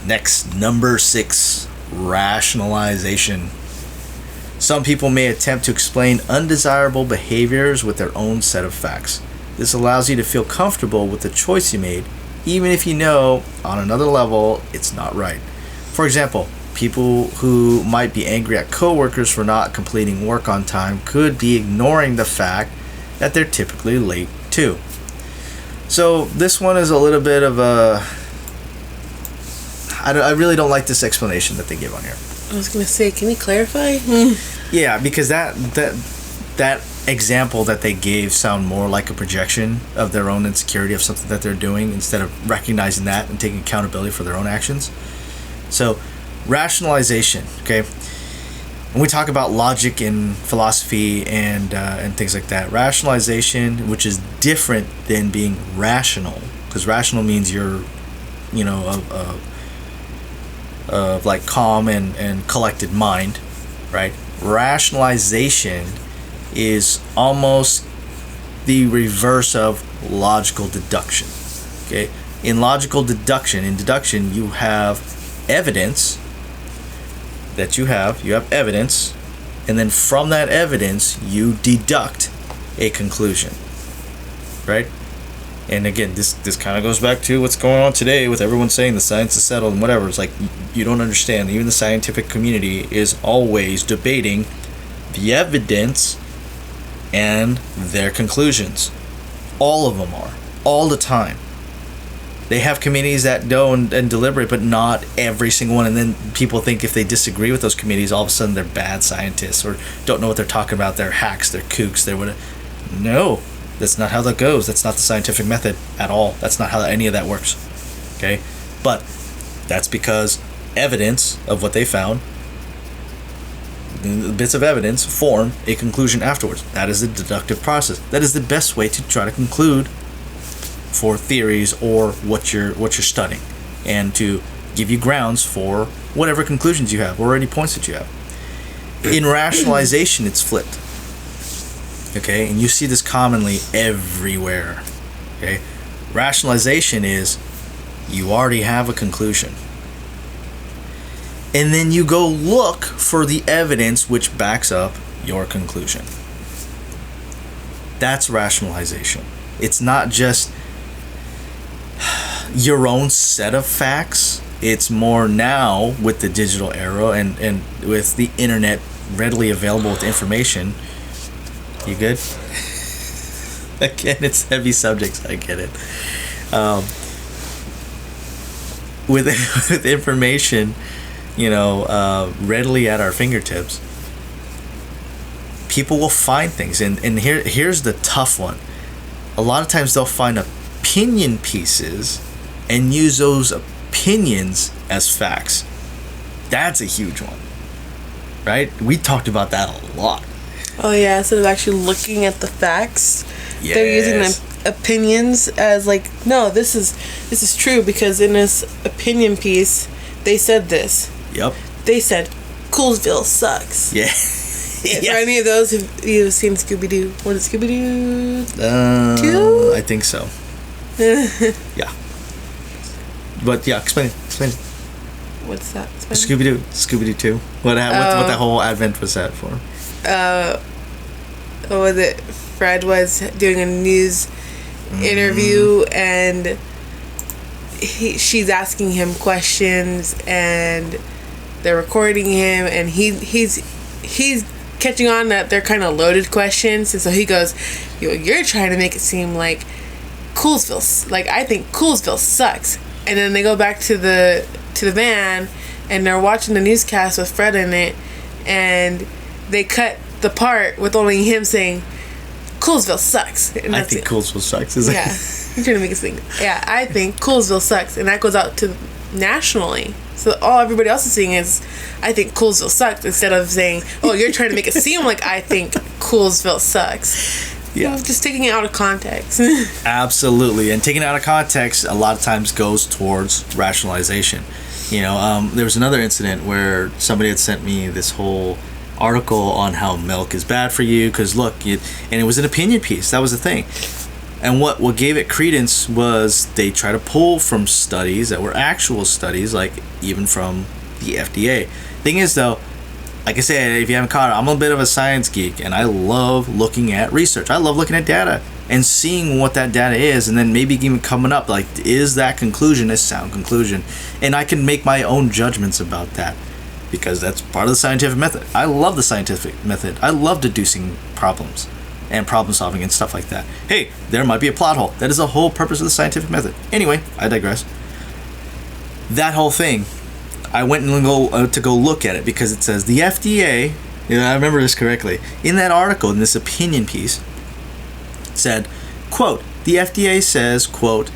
next, number 6, rationalization. Some people may attempt to explain undesirable behaviors with their own set of facts. This allows you to feel comfortable with the choice you made, even if you know, on another level, it's not right. For example, people who might be angry at coworkers for not completing work on time could be ignoring the fact that they're typically late too. So this one is a little bit of a... I really don't like this explanation that they give on here. I was going to say, can you clarify? Yeah, because that example that they gave sound more like a projection of their own insecurity of something that they're doing instead of recognizing that and taking accountability for their own actions. So, rationalization, okay? When we talk about logic and philosophy and things like that, rationalization, which is different than being rational, because rational means you're, of like calm and collected mind, right? rationalization is almost the reverse of logical deduction. Okay? In deduction, you have evidence that you have evidence, and then from that evidence you deduct a conclusion, right? And again, this kind of goes back to what's going on today with everyone saying the science is settled and whatever. It's like, you don't understand. Even the scientific community is always debating the evidence and their conclusions. All of them are. All the time. They have committees that go and deliberate, but not every single one. And then people think if they disagree with those committees, all of a sudden they're bad scientists or don't know what they're talking about. They're hacks, they're kooks, they're whatever. No, that's not how that goes. That's not the scientific method at all. That's not how any of that works. Okay? But that's because evidence of what they found, the bits of evidence, form a conclusion afterwards. That is the deductive process. That is the best way to try to conclude for theories or what you're studying, and to give you grounds for whatever conclusions you have or any points that you have. In rationalization, it's flipped. Okay, and you see this commonly everywhere. Okay, rationalization is you already have a conclusion, and then you go look for the evidence which backs up your conclusion. That's rationalization. It's not just your own set of facts. It's more now with the digital era and with the internet readily available with information. You good? Again, it's heavy subjects. I get it. With information, readily at our fingertips, people will find things. And here's the tough one. A lot of times they'll find opinion pieces and use those opinions as facts. That's a huge one, right? We talked about that a lot. Oh yeah, instead of actually looking at the facts, yes, they're using the opinions as like, no, this is true because in this opinion piece they said this. Yep. They said Coolsville sucks. Yeah. Yes. For any of those who've seen Scooby-Doo, what is Scooby-Doo? 2? I think so. Yeah. But yeah, explain it. What's that? Scooby-Doo 2. What that whole advent was that for? What was it? Fred was doing a news interview and she's asking him questions and they're recording him and he's catching on that they're kind of loaded questions, and so he goes, you're trying to make it seem like Coolsville, like I think Coolsville sucks. And then they go back to the van and they're watching the newscast with Fred in it, and they cut the part with only him saying Coolsville sucks. And I think Coolsville sucks. Yeah, he's trying to make us think. Yeah, I think Coolsville sucks, and that goes out to nationally. So all everybody else is seeing is, I think Coolsville sucks, instead of saying, oh, you're trying to make it seem like I think Coolsville sucks. Yeah. Just taking it out of context. Absolutely. And taking it out of context a lot of times goes towards rationalization. There was another incident where somebody had sent me this whole article on how milk is bad for you because look, and it was an opinion piece. That was the thing. And what gave it credence was they try to pull from studies that were actual studies, like even from the FDA. Thing is, though, like I said, if you haven't caught it, I'm a bit of a science geek, and I love looking at research. I love looking at data and seeing what that data is, and then maybe even coming up, like, is that conclusion a sound conclusion? And I can make my own judgments about that, because that's part of the scientific method. I love the scientific method. I love deducing problems and problem solving and stuff like that. Hey, there might be a plot hole. That is the whole purpose of the scientific method. Anyway, I digress. That whole thing, I went to go look at it because it says the FDA, I remember this correctly, in that article, in this opinion piece, said, quote, the FDA says, quote,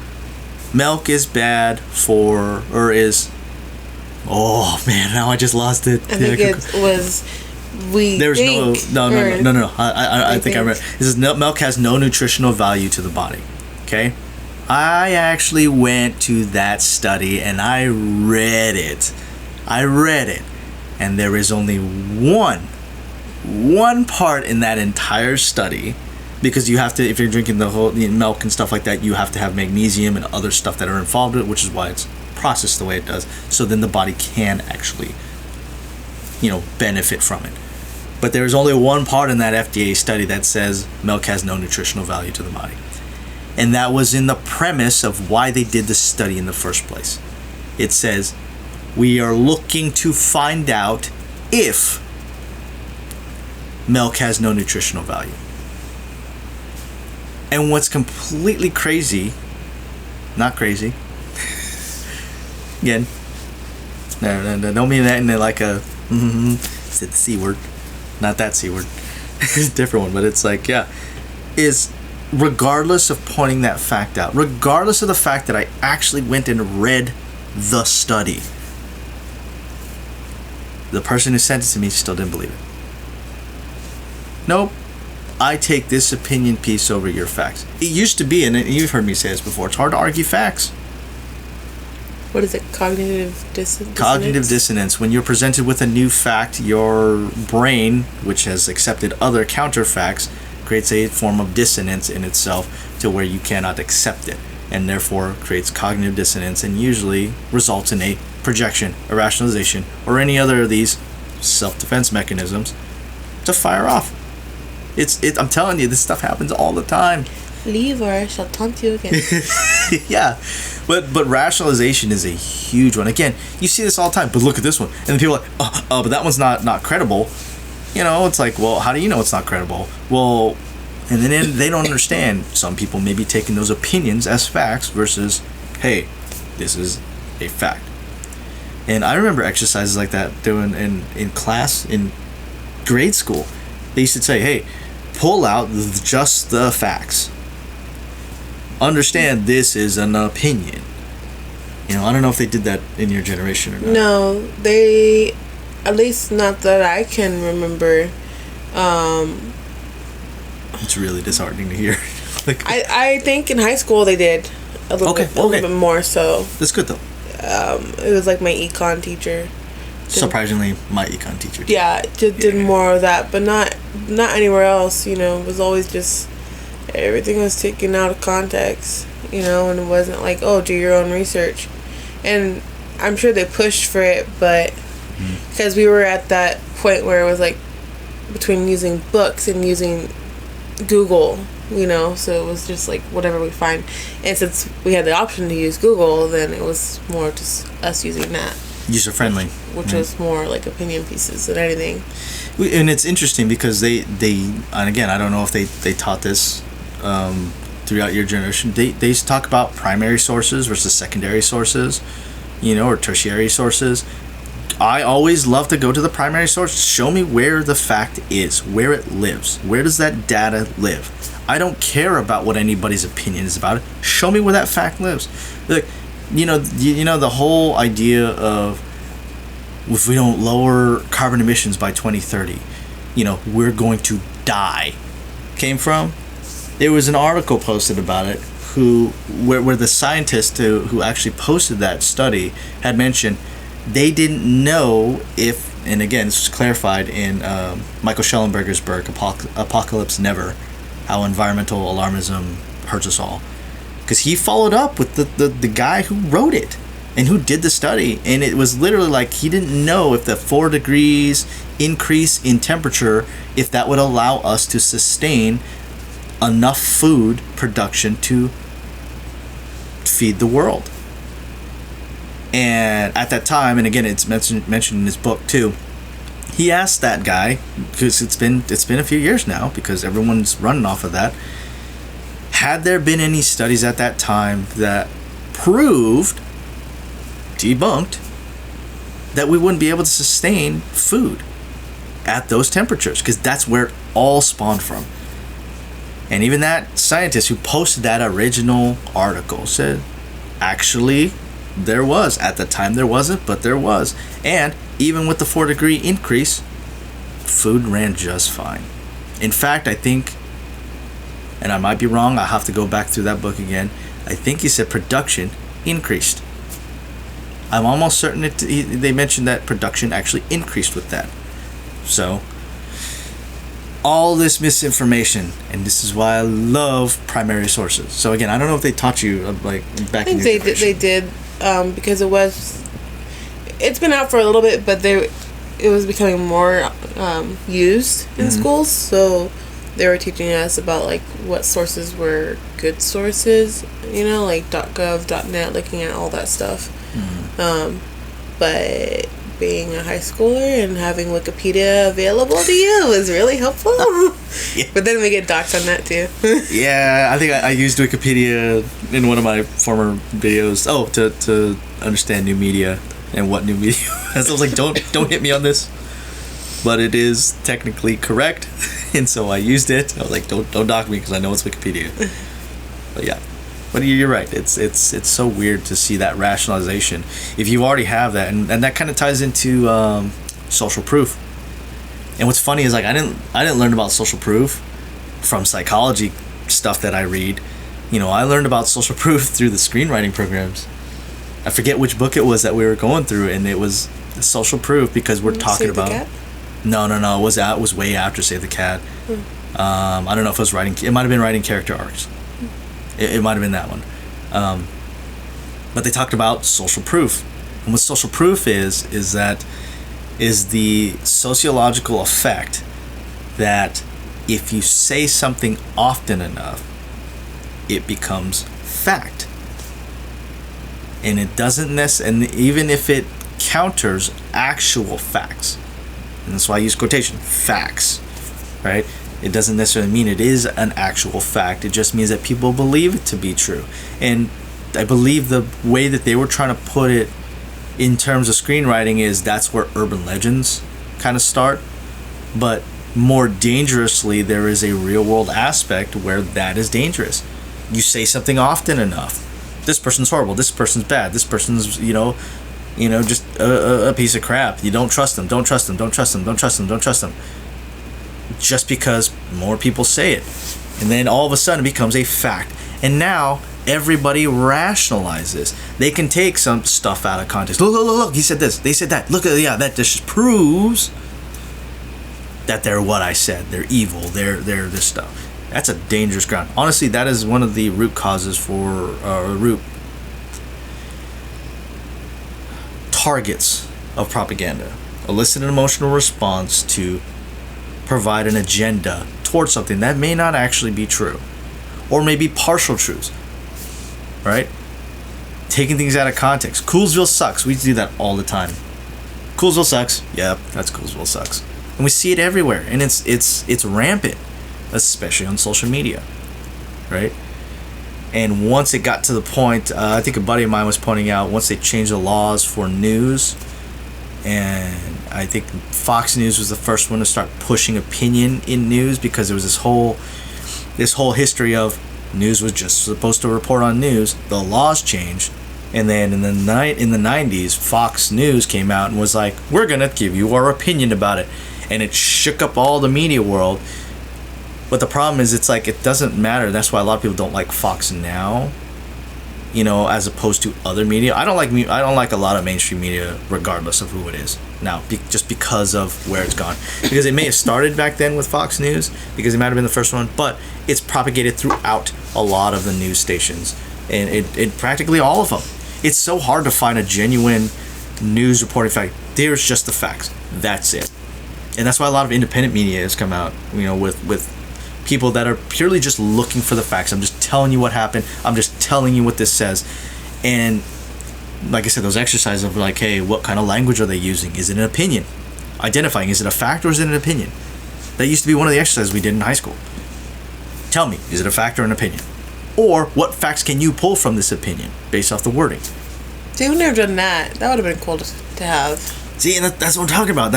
milk is bad for, or is, oh man, now I just lost it. I think it was, there's no. I think I read. It says milk has no nutritional value to the body. Okay, I actually went to that study and I read it, and there is only one one part in that entire study, because you have to, if you're drinking the whole milk and stuff like that, you have to have magnesium and other stuff that are involved with it, which is why it's processed the way it does, so then the body can actually, benefit from it. But there's only one part in that FDA study that says milk has no nutritional value to the body. And that was in the premise of why they did this study in the first place. It says, we are looking to find out if milk has no nutritional value. And what's completely crazy, not crazy, again, no, don't mean that in like a, said the C word, not that C word, it's a different one, but it's like, is regardless of pointing that fact out, regardless of the fact that I actually went and read the study, the person who sent it to me still didn't believe it. Nope. I take this opinion piece over your facts. It used to be, and you've heard me say this before, it's hard to argue facts. What is it? Cognitive dissonance? Cognitive dissonance. When you're presented with a new fact, your brain, which has accepted other counterfacts, creates a form of dissonance in itself to where you cannot accept it, and therefore creates cognitive dissonance and usually results in a projection, a rationalization, or any other of these self-defense mechanisms to fire off. I'm telling you, this stuff happens all the time. Leave or I shall taunt you again. Yeah, but rationalization is a huge one. Again, you see this all the time. But look at this one, and then people are like, but that one's not credible. It's like, well, how do you know it's not credible? Well, and then they don't understand. Some people may be taking those opinions as facts versus, hey, this is a fact. And I remember exercises like that doing in class in grade school. They used to say, hey, pull out just the facts. Understand this is an opinion. I don't know if they did that in your generation or not. No, they, at least not that I can remember. It's really disheartening to hear. I think in high school they did a little bit more so. That's good though. It was like my econ teacher. Surprisingly, my econ teacher did. Yeah, just did more of that, but not anywhere else. It was always just everything was taken out of context. And it wasn't like, oh, do your own research. And I'm sure they pushed for it, but because we were at that point where it was like between using books and using Google, so it was just like whatever we find. And since we had the option to use Google, then it was more just us using that. User friendly, which was more like opinion pieces than anything. And it's interesting because they and again, I don't know if they taught this throughout your generation. They talk about primary sources versus secondary sources, or tertiary sources. I always love to go to the primary source. Show me where the fact is, where it lives. Where does that data live? I don't care about what anybody's opinion is about it. Show me where that fact lives. Like, the whole idea of if we don't lower carbon emissions by 2030, we're going to die, came from. There was an article posted about it where the scientist who actually posted that study had mentioned they didn't know if, and again, this was clarified in Michael Schellenberger's book, Apocalypse Never, how environmental alarmism hurts us all. Because he followed up with the guy who wrote it and who did the study. And it was literally like he didn't know if the 4 degrees increase in temperature, if that would allow us to sustain enough food production to feed the world. And at that time, and again, it's mentioned in his book too, he asked that guy, because it's been a few years now, because everyone's running off of that, had there been any studies at that time that proved, debunked, that we wouldn't be able to sustain food at those temperatures, because that's where it all spawned from. And even that scientist who posted that original article said, actually, there was. At the time there wasn't, but there was. And even with the 4 degree increase, food ran just fine. In fact, I think, and I might be wrong, I'll have to go back through that book again, I think he said production increased. I'm almost certain they mentioned that production actually increased with that. So, all this misinformation, and this is why I love primary sources. So again, I don't know if they taught you like back in your I think they did because it's been out for a little bit, but it was becoming more used in schools. So they were teaching us about like what sources were good sources, like .gov, .net, looking at all that stuff. But being a high schooler and having Wikipedia available to you was really helpful. Yeah. But then we get doxed on that too. Yeah, I think I used Wikipedia in one of my former videos. Oh, to understand new media and what new media. I was like, don't hit me on this, but it is technically correct, and so I used it. I was like, don't dock me because I know it's Wikipedia. But yeah. But you're right. It's so weird to see that rationalization. If you already have that, and that kind of ties into social proof. And what's funny is like I didn't learn about social proof from psychology stuff that I read. I learned about social proof through the screenwriting programs. I forget which book it was that we were going through, and it was social proof because we're talking about. Save the Cat? No. It was way after Save the Cat. I don't know if it was writing. It might have been writing character arcs. It might have been that one. But they talked about social proof. And what social proof is the sociological effect that if you say something often enough, it becomes fact. And it doesn't and even if it counters actual facts, and that's why I use quotation, facts, right? It doesn't necessarily mean it is an actual fact. It just means that people believe it to be true. And I believe the way that they were trying to put it in terms of screenwriting is that's where urban legends kind of start. But more dangerously, there is a real world aspect where that is dangerous. You say something often enough. This person's horrible. This person's bad. This person's, just a piece of crap. You don't trust them. Don't trust them. Don't trust them. Don't trust them. Don't trust them. Just because more people say it, and then all of a sudden it becomes a fact, and now everybody rationalizes. They can take some stuff out of context. Look, he said this, they said that, that just proves that they're what I said, they're evil, they're this stuff. That's a dangerous ground. Honestly, that is one of the root causes for root targets of propaganda. Elicit an emotional response to provide an agenda towards something that may not actually be true, or maybe partial truths, right? Taking things out of context. Coolsville sucks. We do that all the time. Coolsville sucks. Yep, that's Coolsville sucks. And we see it everywhere, and it's rampant, especially on social media, right? And once it got to the point, I think a buddy of mine was pointing out, once they changed the laws for news, and I think Fox News was the first one to start pushing opinion in news, because there was this whole history of news was just supposed to report on news. The laws changed, and then in the 90s, Fox News came out and was like, we're gonna give you our opinion about it, and it shook up all the media world. But the problem is, it's like, it doesn't matter. That's why a lot of people don't like Fox now, as opposed to other media. I don't like a lot of mainstream media, regardless of who it is now, just because of where it's gone. Because it may have started back then with Fox News, because it might have been the first one, but it's propagated throughout a lot of the news stations, and it practically all of them. It's so hard to find a genuine news reporting fact. There's just the facts. That's it. And that's why a lot of independent media has come out, with people that are purely just looking for the facts. I'm just telling you what happened. I'm just telling you what this says. And like I said, those exercises of like, hey, what kind of language are they using? Is it an opinion? Identifying, is it a fact or is it an opinion? That used to be one of the exercises we did in high school. Tell me, is it a fact or an opinion? Or what facts can you pull from this opinion based off the wording? See, we've never done that. That would have been cool to have. See, and that's what I'm talking about.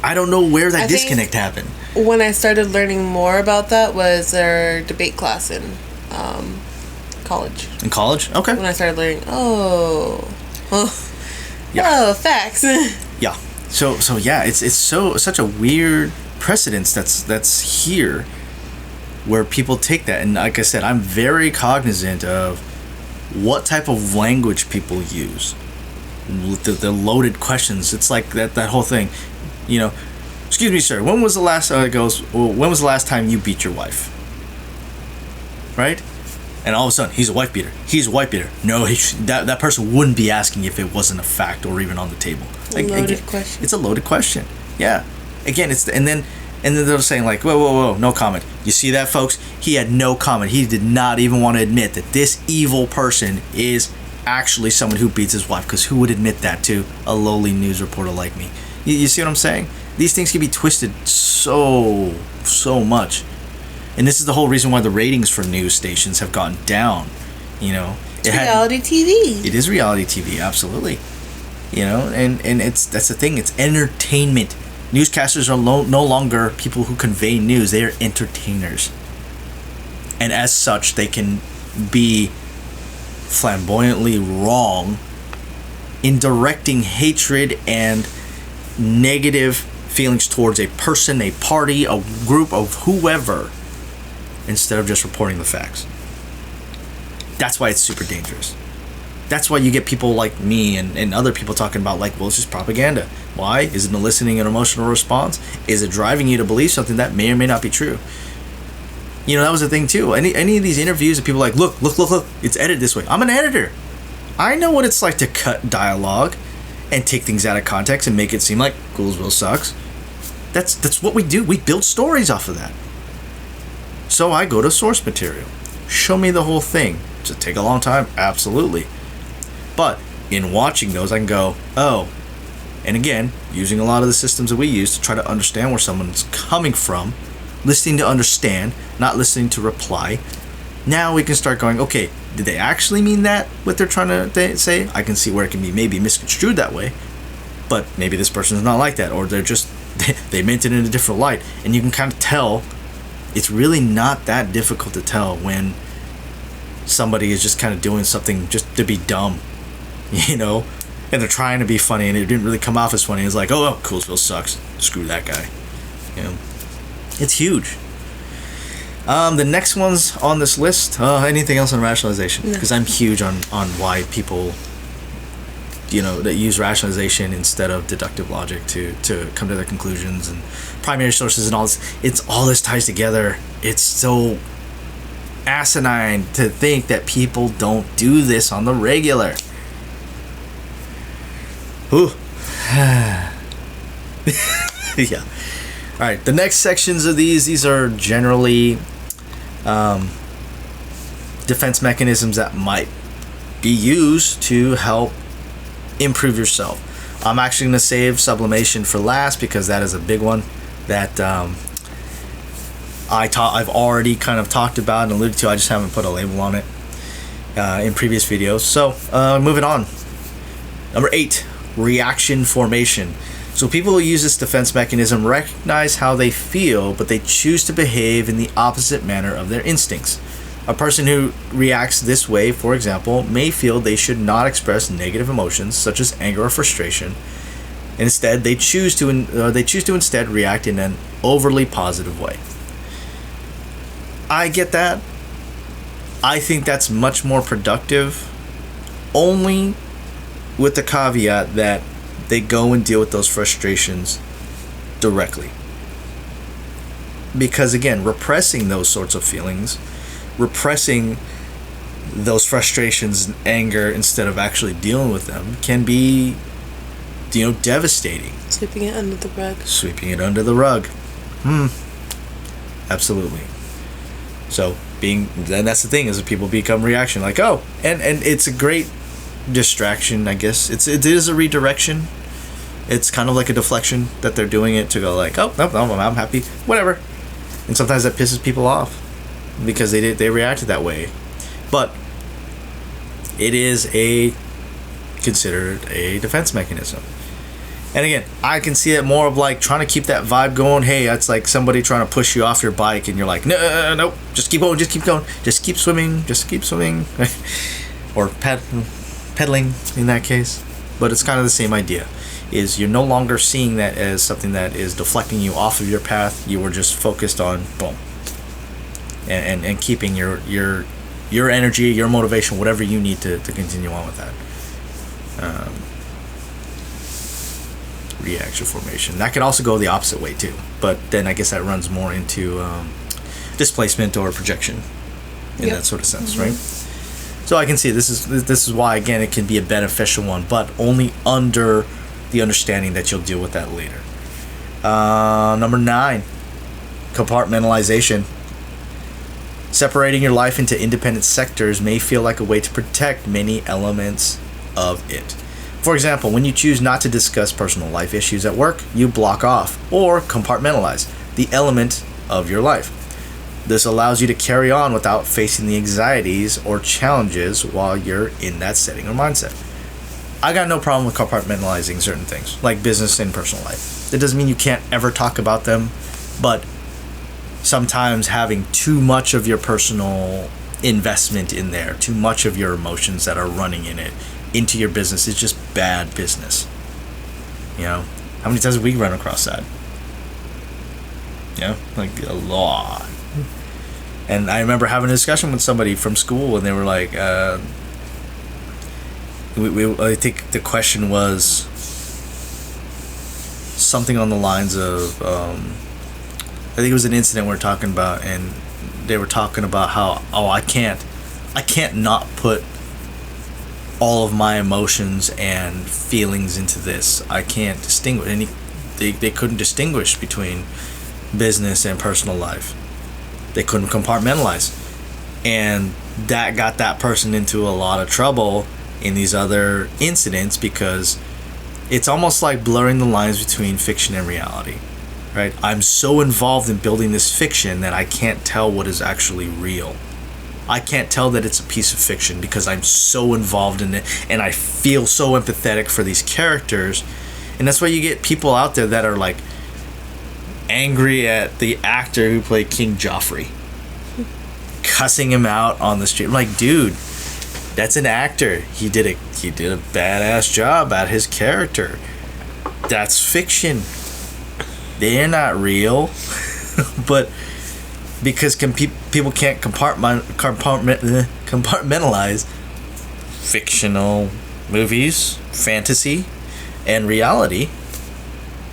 I don't know where that disconnect happened. When I started learning more about that was our debate class in college. In college? Okay. When I started learning, facts. Yeah. So yeah, it's such a weird precedence that's here, where people take that, and like I said, I'm very cognizant of what type of language people use. The loaded questions. It's like that whole thing, excuse me, sir, when was the last, it goes, well, when was the last time you beat your wife? Right? And all of a sudden, he's a wife beater. He's a wife beater. No, that person wouldn't be asking if it wasn't a fact or even on the table. Loaded question. It's a loaded question. Yeah. Again, and then they're saying like, whoa, no comment. You see that, folks? He had no comment. He did not even want to admit that this evil person is actually someone who beats his wife, because who would admit that to a lowly news reporter like me? You see what I'm saying? These things can be twisted so much. And this is the whole reason why the ratings for news stations have gone down. You know, it's reality TV. It is reality TV, absolutely. You know, and that's the thing. It's entertainment. Newscasters are no longer people who convey news. They are entertainers, and as such, they can be flamboyantly wrong in directing hatred and negative feelings towards a person, a party, a group of whoever, instead of just reporting the facts. That's why it's super dangerous. That's why you get people like me and other people talking about like, well, it's just propaganda. Why? Is it eliciting an emotional response? Is it driving you to believe something that may or may not be true? You know, that was the thing too. Any of these interviews that people are like, look, it's edited this way. I'm an editor. I know what it's like to cut dialogue and take things out of context and make it seem like Gouldsville sucks. That's what we do. We build stories off of that. So I go to source material. Show me the whole thing. Does it take a long time? Absolutely. But in watching those, I can go, oh, and again, using a lot of the systems that we use to try to understand where someone's coming from, listening to understand, not listening to reply. Now we can start going, okay, did they actually mean that, what they're trying to say? I can see where it can be maybe misconstrued that way, but maybe this person's not like that, or they're just, they meant it in a different light. And you can kind of tell. It's really not that difficult to tell when somebody is just kind of doing something just to be dumb, you know, and they're trying to be funny and it didn't really come off as funny. It's like, oh, Coolsville sucks. Screw that guy. You know, it's huge. The next one's on this list. Anything else on rationalization? Because I'm huge on why people, you know, that use rationalization instead of deductive logic to come to their conclusions, and primary sources and all this. It's all this ties together. It's so asinine to think that people don't do this on the regular. Ooh. Yeah. All right. The next sections of these are generally defense mechanisms that might be used to help improve yourself. I'm actually going to save sublimation for last because that is a big one that I've already kind of talked about and alluded to. I just haven't put a label on it in previous videos. So moving on. Number 8, reaction formation. So people who use this defense mechanism recognize how they feel, but they choose to behave in the opposite manner of their instincts. A person who reacts this way, for example, may feel they should not express negative emotions such as anger or frustration. Instead, they choose to instead react in an overly positive way. I get that. I think that's much more productive, only with the caveat that they go and deal with those frustrations directly. Because again, repressing those sorts of feelings, repressing those frustrations and anger instead of actually dealing with them can be, you know, devastating. Sweeping it under the rug. Sweeping it under the rug. Absolutely. So then that's the thing, is that people become reaction like, oh, and it's a great distraction, I guess. It is a redirection. It's kind of like a deflection that they're doing it to go like, oh, no, I'm happy, whatever. And sometimes that pisses people off because they reacted that way. But it is considered a defense mechanism. And again, I can see it more of like trying to keep that vibe going. Hey, that's like somebody trying to push you off your bike and you're like, no, just keep going, just keep swimming, or pedaling in that case. But it's kind of the same idea, is you're no longer seeing that as something that is deflecting you off of your path. You were just focused on boom, and keeping your energy, your motivation, whatever you need to continue on with that. reaction formation. That could also go the opposite way too, but then I guess that runs more into displacement or projection in that sort of sense, right? So I can see this is why, again, it can be a beneficial one, but only under the understanding that you'll deal with that later. Number 9, compartmentalization. Separating your life into independent sectors may feel like a way to protect many elements of it. For example, when you choose not to discuss personal life issues at work, you block off or compartmentalize the element of your life. This allows you to carry on without facing the anxieties or challenges while you're in that setting or mindset. I got no problem with compartmentalizing certain things, like business and personal life. That doesn't mean you can't ever talk about them, but sometimes having too much of your personal investment in there, too much of your emotions that are running in it, into your business is just bad business. You know, how many times have we run across that? Yeah, like a lot. And I remember having a discussion with somebody from school, and they were like, I think the question was something on the lines of, I think it was an incident we were talking about, and they were talking about how, I can't not put all of my emotions and feelings into this. I can't distinguish. And they couldn't distinguish between business and personal life. They couldn't compartmentalize. And that got that person into a lot of trouble in these other incidents, because it's almost like blurring the lines between fiction and reality, right? I'm so involved in building this fiction that I can't tell what is actually real. I can't tell that it's a piece of fiction because I'm so involved in it and I feel so empathetic for these characters. And that's why you get people out there that are like angry at the actor who played King Joffrey, cussing him out on the street. I'm like, dude, that's an actor. He did a badass job at his character. That's fiction. They're not real. But because people can't compartmentalize fictional movies, fantasy, and reality,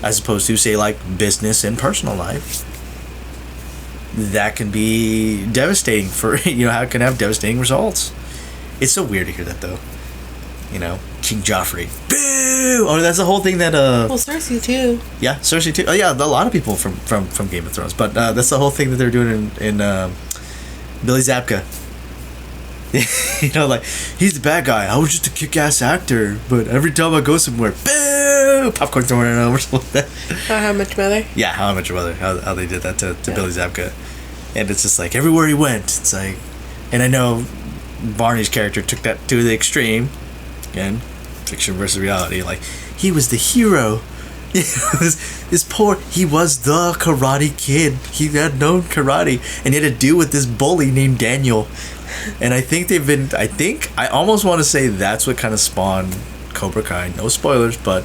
as opposed to, say, like business and personal life, that can be devastating for, how it can have devastating results. It's so weird to hear that, though. King Joffrey. Boo! Oh, that's the whole thing that well, Cersei too. Yeah, Cersei too. Oh yeah, a lot of people from Game of Thrones, but that's the whole thing that they're doing in Billy Zabka. Like, he's the bad guy. I was just a kick-ass actor, but every time I go somewhere, boo! Popcorn throwing it over. How I Met Your Mother? Yeah, How I Met Your Mother. How they did that to Billy Zabka. And it's just like, everywhere he went, it's like... And I know Barney's character took that to the extreme. Again, fiction versus reality. Like, he was the hero. This poor... He was the Karate Kid. He had known karate. And he had to deal with this bully named Daniel. And I almost want to say that's what kind of spawned Cobra Kai. No spoilers, but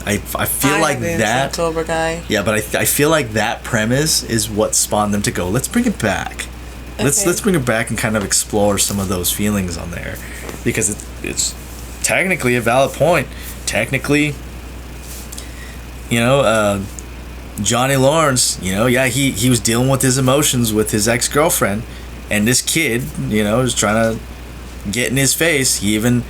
I feel like that Cobra Kai. Yeah, but I feel like that premise is what spawned them to go, let's bring it back. Okay. Let's bring it back and kind of explore some of those feelings on there, because it's technically a valid point. Technically, Johnny Lawrence, he was dealing with his emotions with his ex-girlfriend. And this kid, is trying to get in his face. He even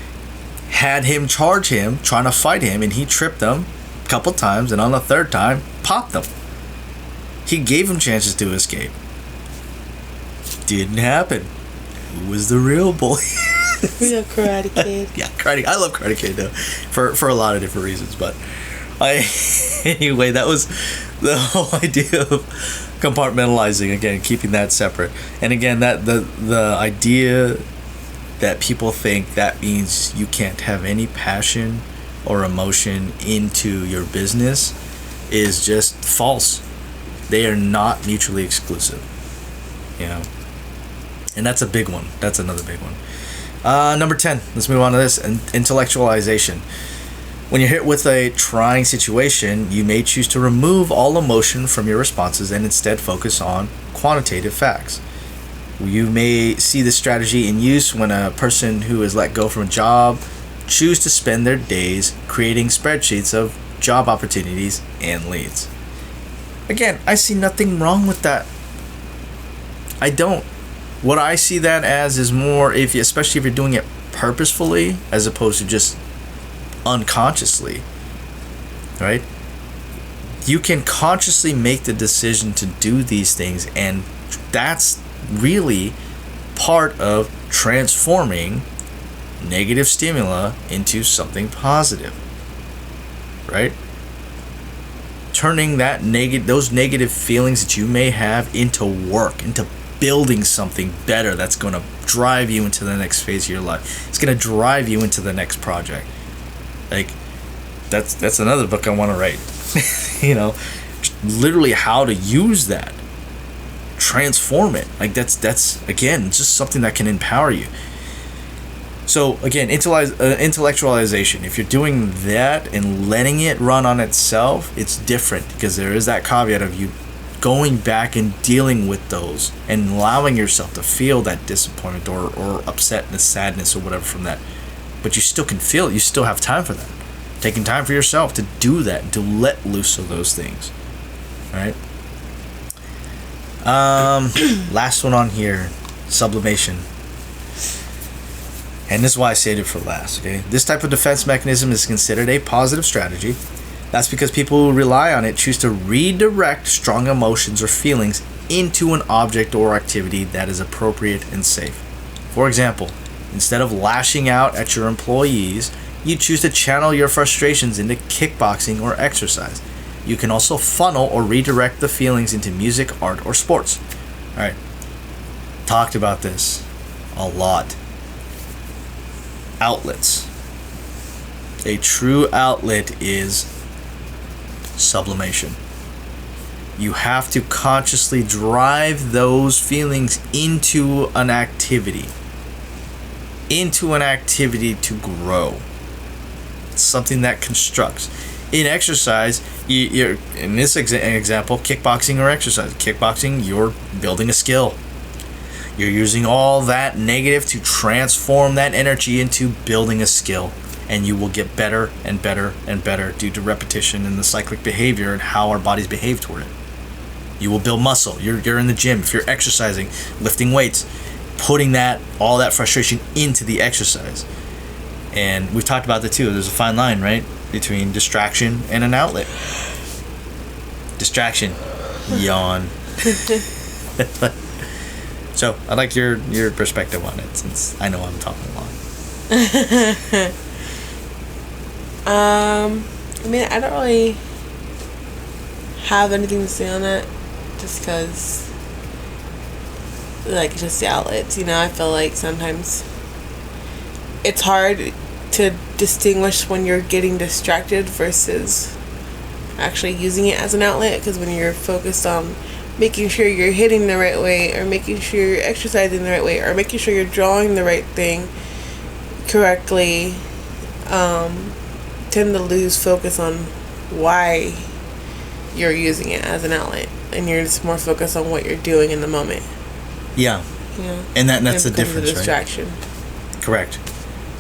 had him charge him, trying to fight him, and he tripped him a couple times, and on the third time, popped him. He gave him chances to escape. Didn't happen. Who was the real bully? Real Karate Kid. Yeah, Karate. I love Karate Kid, though, for a lot of different reasons. But anyway, that was the whole idea of compartmentalizing, again, keeping that separate. And again, that the idea that people think that means you can't have any passion or emotion into your business is just false. They are not mutually exclusive. And that's a big one. That's another big one. Number 10, let's move on to this. Intellectualization. When you're hit with a trying situation, you may choose to remove all emotion from your responses and instead focus on quantitative facts. You may see this strategy in use when a person who is let go from a job choose to spend their days creating spreadsheets of job opportunities and leads. Again, I see nothing wrong with that. I don't. What I see that as is more, especially if you're doing it purposefully as opposed to just unconsciously, right? You can consciously make the decision to do these things, and that's really part of transforming negative stimuli into something positive, right? Turning those negative feelings that you may have into work, into building something better that's going to drive you into the next phase of your life. It's going to drive you into the next project. Like, that's another book I want to write. Literally how to use that, transform it. Like, that's again just something that can empower you. So again, intellectualization, if you're doing that and letting it run on itself, it's different, because there is that caveat of you going back and dealing with those and allowing yourself to feel that disappointment or upsetness, sadness, or whatever from that. But you still can feel it. You still have time for that. Taking time for yourself to do that and to let loose of those things. All right. Last one on here, sublimation. And this is why I saved it for last, okay? This type of defense mechanism is considered a positive strategy. That's because people who rely on it choose to redirect strong emotions or feelings into an object or activity that is appropriate and safe. For example, instead of lashing out at your employees, you choose to channel your frustrations into kickboxing or exercise. You can also funnel or redirect the feelings into music, art, or sports. All right. Talked about this a lot. Outlets. A true outlet is sublimation. You have to consciously drive those feelings into an activity to grow. It's something that constructs. In exercise, you're in this example, kickboxing or exercise. Kickboxing, you're building a skill. You're using all that negative to transform that energy into building a skill. And you will get better and better and better due to repetition and the cyclic behavior and how our bodies behave toward it. You will build muscle. You're in the gym. If you're exercising, lifting weights, putting all that frustration into the exercise. And we've talked about that too. There's a fine line, right, between distraction and an outlet. Distraction. Yawn. So, I'd like your perspective on it, since I know I'm talking a lot. I mean, I don't really have anything to say on it, just because, like, just the outlets, I feel like sometimes it's hard to distinguish when you're getting distracted versus actually using it as an outlet, because when you're focused on making sure you're hitting the right way, or making sure you're exercising the right way, or making sure you're drawing the right thing correctly, tend to lose focus on why you're using it as an outlet, and you're just more focused on what you're doing in the moment. Yeah. And that's the difference, distraction. Right? Correct.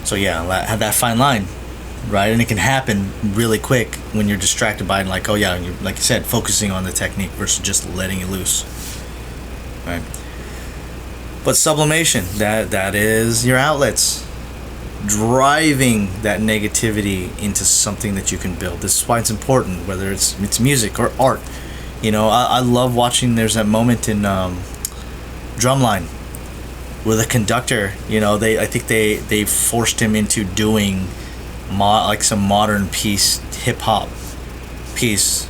So yeah, have that fine line, right? And it can happen really quick when you're distracted by it, like, oh yeah, you're, like you said, focusing on the technique versus just letting it loose, right? But sublimation, that is your outlets, driving that negativity into something that you can build. This is why it's important, whether it's music or art. I love watching. There's that moment in Drumline where the conductor, I think they forced him into doing some modern hip hop piece,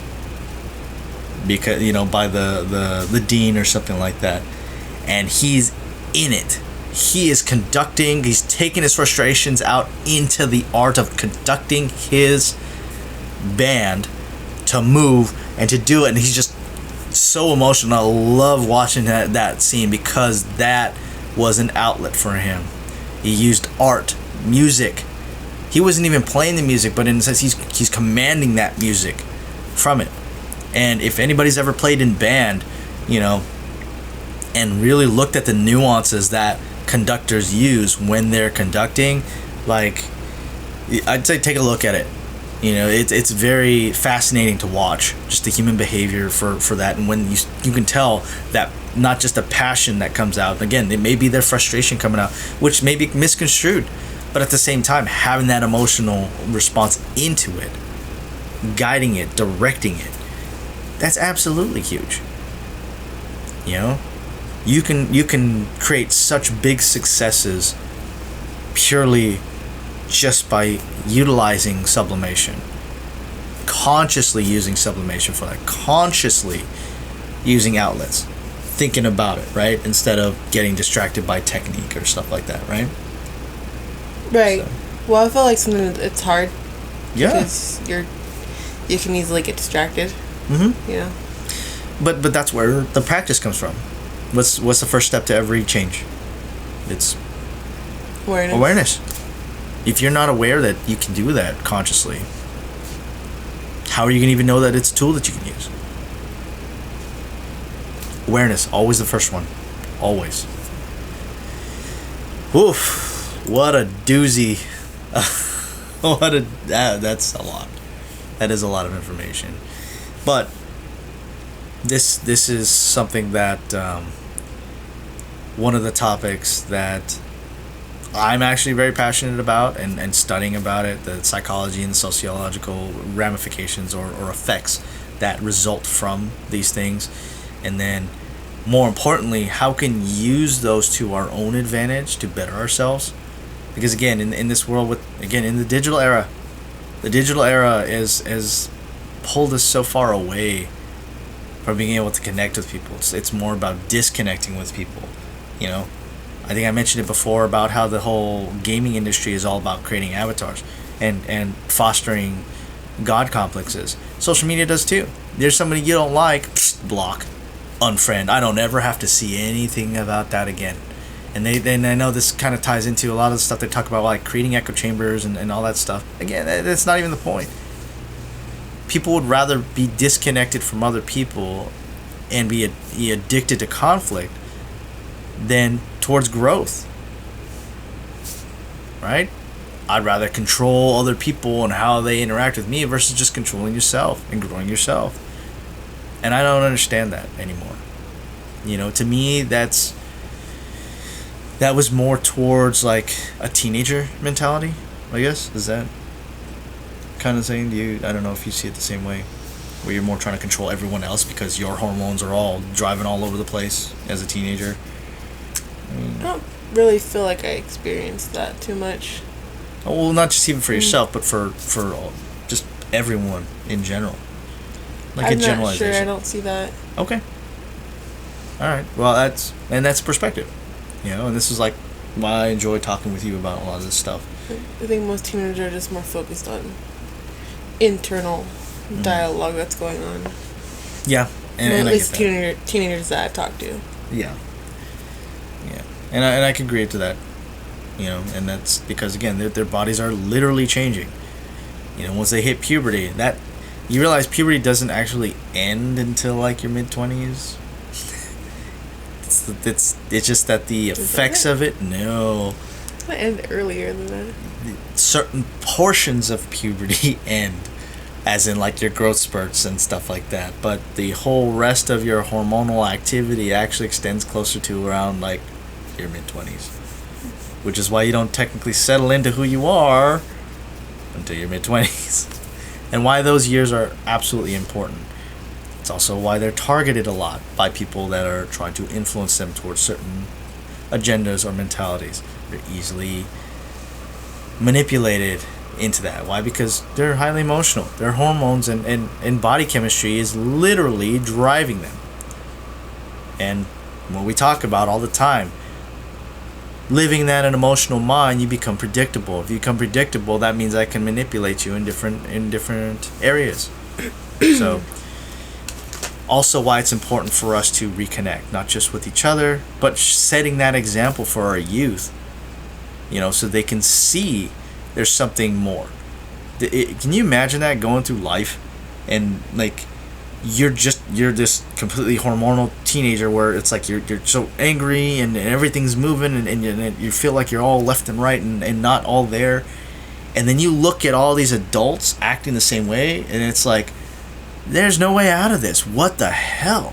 because by the dean or something like that, and he's in it. He is conducting. He's taking his frustrations out into the art of conducting his band to move and to do it, and he's just so emotional. I love watching that scene, because that was an outlet for him. He used art, music. He wasn't even playing the music, but in a sense, he's commanding that music from it. And if anybody's ever played in band, and really looked at the nuances that conductors use when they're conducting, like, I'd say take a look at it. It's very fascinating to watch, just the human behavior for that. And when you can tell that not just a passion that comes out. Again, it may be their frustration coming out, which may be misconstrued, but at the same time, having that emotional response into it, guiding it, directing it, that's absolutely huge. You can create such big successes purely just by utilizing sublimation, consciously using sublimation for that, consciously using outlets, thinking about it, right, instead of getting distracted by technique or stuff like that, right? Right. So. Well, I feel like sometimes it's hard. Yeah. Because you can easily get distracted. But that's where the practice comes from. What's the first step to every change? It's awareness. If you're not aware that you can do that consciously, how are you going to even know that it's a tool that you can use? Awareness, always the first one. Always. Oof. What a doozy. That's a lot. That is a lot of information. But this is something that one of the topics that I'm actually very passionate about and studying about it, the psychology and sociological ramifications or effects that result from these things. And then, more importantly, how can we use those to our own advantage to better ourselves? Because again, in this world, in the digital era is pulled us so far away from being able to connect with people. It's more about disconnecting with people, I think I mentioned it before about how the whole gaming industry is all about creating avatars and fostering god complexes. Social media does too. There's somebody you don't like, block, unfriend. I don't ever have to see anything about that again. And I know this kind of ties into a lot of the stuff they talk about, like creating echo chambers and all that stuff. Again, that's not even the point. People would rather be disconnected from other people and be addicted to conflict than towards growth, right? I'd rather control other people and how they interact with me versus just controlling yourself and growing yourself. And I don't understand that anymore. To me, that was more towards like a teenager mentality, I guess. Is that kind of thing? I don't know if you see it the same way, where you're more trying to control everyone else because your hormones are all driving all over the place as a teenager. I don't really feel like I experienced that too much. Well, not just even for yourself, but for just everyone in general. Like I'm a generalization. not sure. I don't see that. Okay. All right. Well, that's perspective, and this is like why I enjoy talking with you about a lot of this stuff. I think most teenagers are just more focused on internal dialogue that's going on. Yeah, and at least teenagers that I've talked to. Yeah. And I can agree to that, and that's because again their bodies are literally changing. Once they hit puberty, that you realize puberty doesn't actually end until like your mid-20s. It's just that the effects of it. No. It might end earlier than that. Certain portions of puberty end, as in like your growth spurts and stuff like that. But the whole rest of your hormonal activity actually extends closer to around like your mid-20s, which is why you don't technically settle into who you are until your mid-20s, and why those years are absolutely important. It's also why they're targeted a lot by people that are trying to influence them towards certain agendas or mentalities. They're easily manipulated into that. Why? Because they're highly emotional. Their hormones and body chemistry is literally driving them. And what we talk about all the time, living that an emotional mind, you become predictable. If you become predictable, that means I can manipulate you in different areas. So also why it's important for us to reconnect, not just with each other, but setting that example for our youth, so they can see there's something more. Can you imagine that, going through life and like you're this completely hormonal teenager where it's like you're so angry and everything's moving and you feel like you're all left and right and not all there, And then you look at all these adults acting the same way, and it's like, there's no way out of this. What the hell?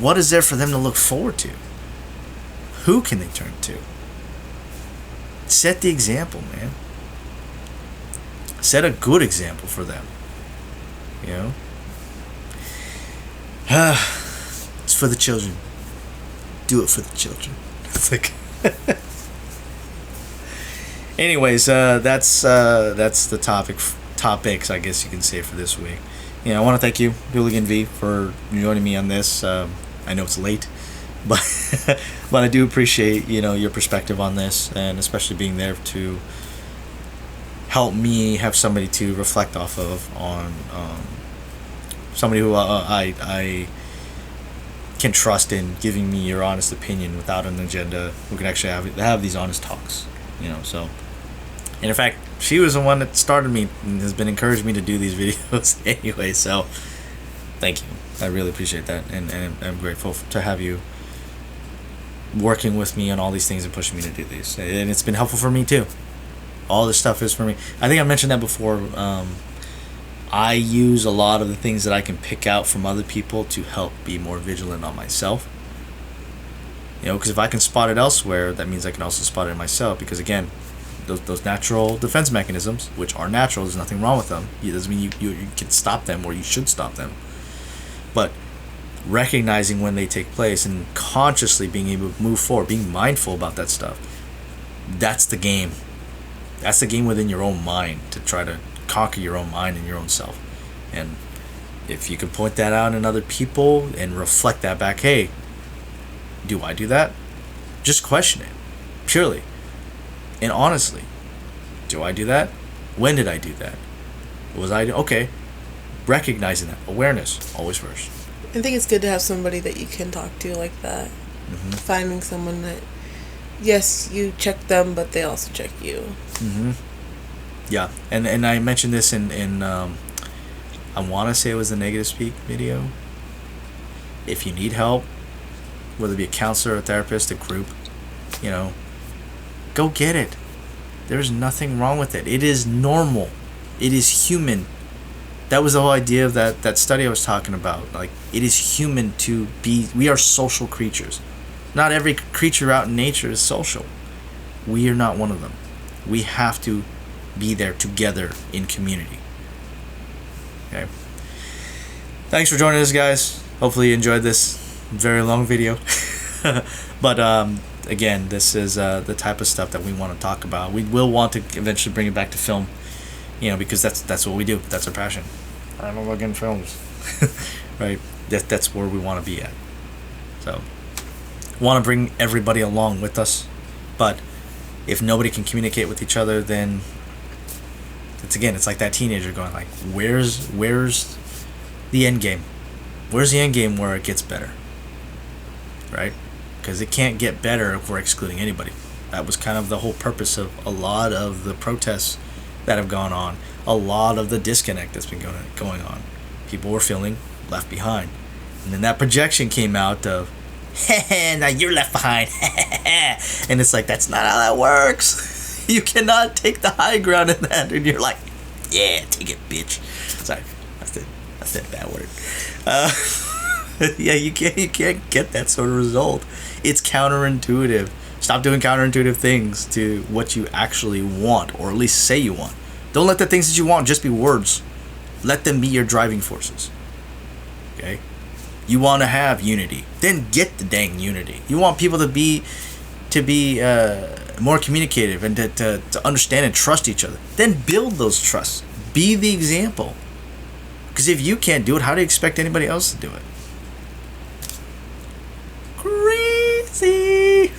What is there for them to look forward to? Who can they turn to? Set the example, man. Set a good example for them. You know? It's for the children. Do it for the children. It's like... Anyways, that's the topics, I guess you can say, for this week. You know, I want to thank you, Hooligan V, for joining me on this. I know it's late, but I do appreciate, you know, your perspective on this, and especially being there to help me have somebody to reflect off of, on somebody who I can trust in giving me your honest opinion without an agenda, who can actually have these honest talks, you know. So, and in fact, she was the one that started me and has been encouraging me to do these videos anyway. So thank you, I really appreciate that, and I'm grateful to have you working with me on all these things and pushing me to do these, and it's been helpful for me too. All this stuff is for me. I think I mentioned that before. I use a lot of the things that I can pick out from other people to help be more vigilant on myself. You know, because if I can spot it elsewhere, that means I can also spot it in myself. Because again, those natural defense mechanisms, which are natural, there's nothing wrong with them. It doesn't mean you can stop them, or you should stop them. But recognizing when they take place and consciously being able to move forward, being mindful about that stuff, that's the game. That's the game within your own mind, to try to conquer your own mind and your own self. And if you can point that out in other people and reflect that back, hey, do I do that? Just question it, purely and honestly. Do I do that? When did I do that? Was I okay? Recognizing that, awareness, always first. I think it's good to have somebody that you can talk to like that. Mm-hmm. Finding someone that, yes, you check them, but they also check you. Mm-hmm. Yeah, and I mentioned this in I want to say it was the Negative Speak video. If you need help, whether it be a counselor, a therapist, a group, you know, go get it. There's nothing wrong with it. It is normal. It is human. That was the whole idea of that study I was talking about. Like, it is human to be... We are social creatures. Not every creature out in nature is social. We are not one of them. We have to be there together in community. Okay. Thanks for joining us, guys. Hopefully you enjoyed this very long video. But again, this is the type of stuff that we want to talk about. We will want to eventually bring it back to film, you know, because that's what we do. That's our passion. I'm looking films. Right? That's where we want to be at. So want to bring everybody along with us, but if nobody can communicate with each other, then it's like that teenager going like, where's the end game? Where's the end game where it gets better? Right? Because it can't get better if we're excluding anybody. That was kind of the whole purpose of a lot of the protests that have gone on, a lot of the disconnect that's been going on. People were feeling left behind, and then that projection came out of, now you're left behind. And it's like, that's not how that works. You cannot take the high ground in that, and you're like, yeah, take it, bitch. Sorry, I said a bad word. Yeah, you can't get that sort of result. It's counterintuitive. Stop doing counterintuitive things to what you actually want, or at least say you want. Don't let the things that you want just be words. Let them be your driving forces. Okay? You want to have unity, then get the dang unity. You want people to be more communicative and to understand and trust each other, then build those trusts. Be the example. Because if you can't do it, how do you expect anybody else to do it? Crazy.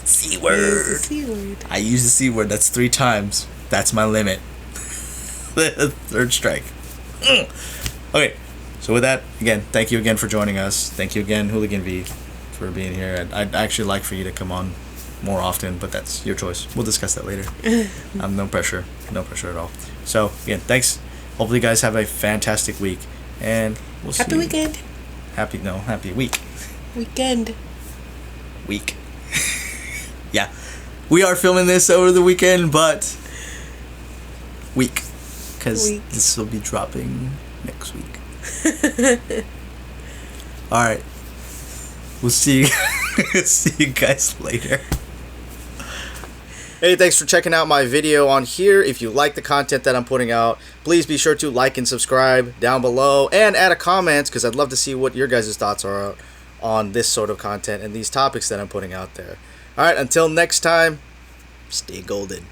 C word. C word. I use the C word. That's 3 times. That's my limit. Third strike. Okay. So with that, again, thank you again for joining us. Thank you again, Hooligan V, for being here. I'd actually like for you to come on more often, but that's your choice. We'll discuss that later. No pressure at all. So again, thanks. Hopefully you guys have a fantastic week, and we'll see you. Happy weekend. Happy week. Weekend. Week. Yeah. We are filming this over the weekend, but because this will be dropping next week. All right, we'll see you guys later. Hey, thanks for checking out my video on here. If you like the content that I'm putting out, please be sure to like and subscribe down below and add a comment, because I'd love to see what your guys' thoughts are on this sort of content and these topics that I'm putting out there. All right, until next time, stay golden.